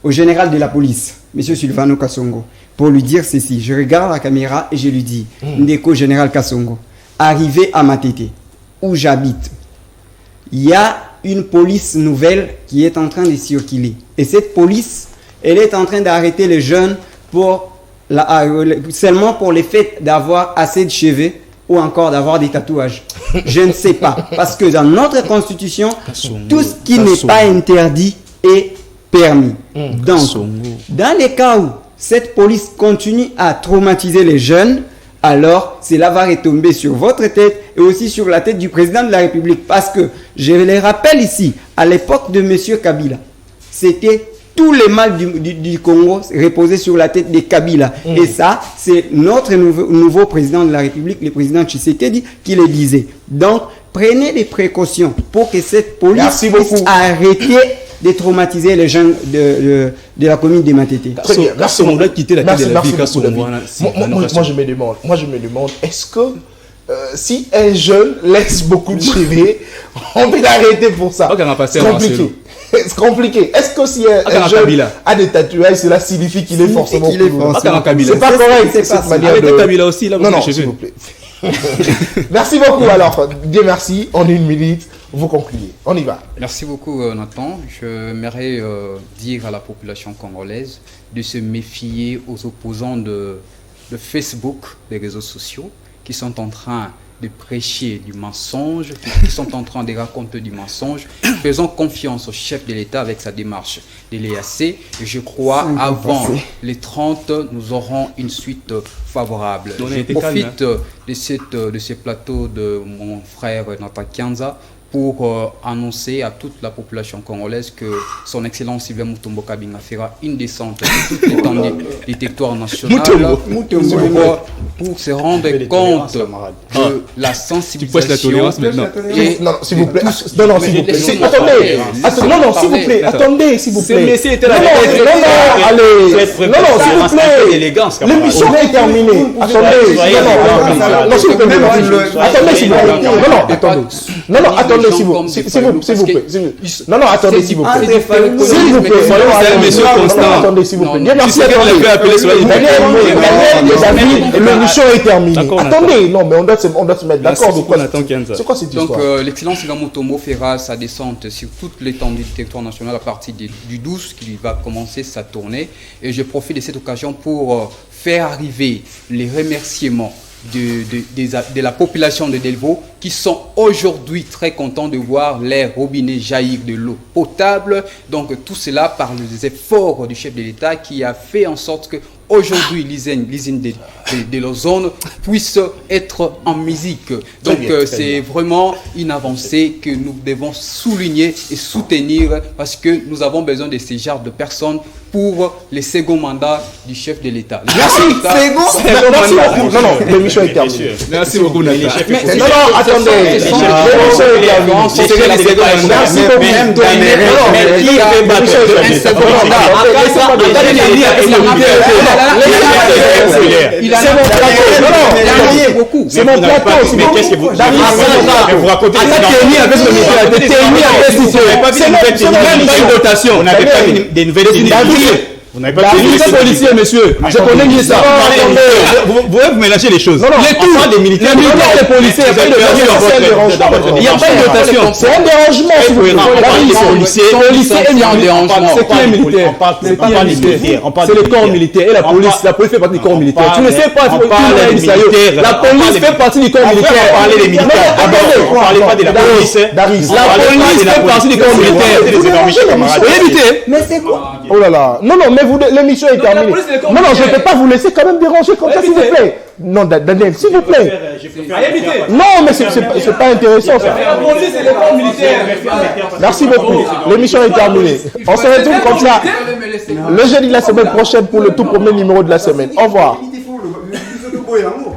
au général de la police, M. Sylvano Kassongo, pour lui dire ceci. Je regarde la caméra et je lui dis, Ndeko général Kassongo, arrivé à Matete, où j'habite, il y a une police nouvelle qui est en train de circuler. Et cette police, elle est en train d'arrêter les jeunes seulement pour le fait d'avoir assez de cheveux ou encore d'avoir des tatouages. Je ne sais pas. Parce que dans notre constitution, tout ce qui n'est pas interdit est permis. Donc, dans les cas où cette police continue à traumatiser les jeunes, alors cela va retomber sur votre tête et aussi sur la tête du président de la République. Parce que, je les rappelle ici, à l'époque de M. Kabila, c'était tout le mal du Congo reposait sur la tête de Kabila. Et ça, c'est notre nouveau président de la République, le président Tshisekedi, qui le disait. Donc, prenez des précautions pour que cette police puisse arrêter de traumatiser les jeunes de la commune de Matete. Très bien, merci. On doit quitter la tête de la vie. Moi, je me demande, est-ce que si un jeune laisse beaucoup de cheveux, on peut l'arrêter pour ça? C'est compliqué. C'est compliqué. Est-ce que si un jeune a des tatouages, cela signifie qu'il est forcément plus lourd? C'est pas correct, c'est cette manière de... Kabila aussi, là, non, s'il vous plaît. Merci beaucoup alors. Bien merci. En 1 minute, vous concluez. On y va. Merci beaucoup Nathan. J'aimerais dire à la population congolaise de se méfier aux opposants de Facebook, des réseaux sociaux, qui sont en train de prêcher du mensonge, qui sont en train de raconter du mensonge. Faisons confiance au chef de l'État avec sa démarche de l'EAC. Et je crois avant les 30, nous aurons une suite favorable. Je profite de ce plateau de mon frère Nathan Kianza pour annoncer à toute la population congolaise que son Excellence Sylvain Mutombo Kabinga fera une descente sur toute l'étendue du territoire national pour se rendre compte de la sensibilisation. Non, s'il vous plaît. Non, s'il vous plaît. Attendez, s'il vous plaît. Allez. Non, s'il vous plaît. L'émission est terminée. Attendez, s'il vous plaît. Attendez, s'il vous plaît. Non, attendez. S'il vous plaît. Non, attendez, s'il vous plaît. S'il vous plaît. Monsieur Constant. Attendez, s'il vous plaît. Bien, merci. L'émission est terminée. Attendez, non, mais on doit se mettre d'accord. C'est quoi cette histoire? Donc, l'excellence Sylvain Mutombo fera sa descente sur toute l'étendue du territoire national à partir du 12, qui va commencer sa tournée. Et je profite de cette occasion pour faire arriver les remerciements de la population de Delvaux qui sont aujourd'hui très contents de voir les robinets jaillir de l'eau potable. Donc tout cela par les efforts du chef de l'État qui a fait en sorte que aujourd'hui l'usine de l'ozone puisse être en musique. Donc c'est vraiment une avancée que nous devons souligner et soutenir parce que nous avons besoin de ces genres de personnes pour les seconds mandats du chef de l'État. Non, l'émission est terminée. Merci beaucoup, Nathan. Non, attendez. L'émission est terminée. Merci beaucoup. C'est mon plateau. Mais qu'est-ce que vous racontez? On n'avait pas des nouvelles idées. Vous n'avez pas de policier, monsieur. Je connais mieux ça. Vous mélangez les choses. Non, on parle des militaires. Les militaires, les policiers, il n'y a pas de notation. C'est un dérangement. C'est qui un militaire? C'est le corps militaire et la police. La police fait partie du corps militaire. Tu ne sais pas. On parle des militaires. La police fait partie du corps militaire. On parlait des militaires. On ne parlait pas de la police. La police fait partie du corps militaire. Mais c'est quoi? Oh là là. Non, mais l'émission est terminée. Non, je ne peux pas vous laisser quand même déranger comme ça, s'il vous plaît. Non, Daniel, s'il vous plaît. Non, mais c'est pas intéressant, ça. Merci beaucoup. L'émission est terminée. On se retrouve comme ça le jeudi de la semaine prochaine pour le tout premier numéro de la semaine. Au revoir. boyango.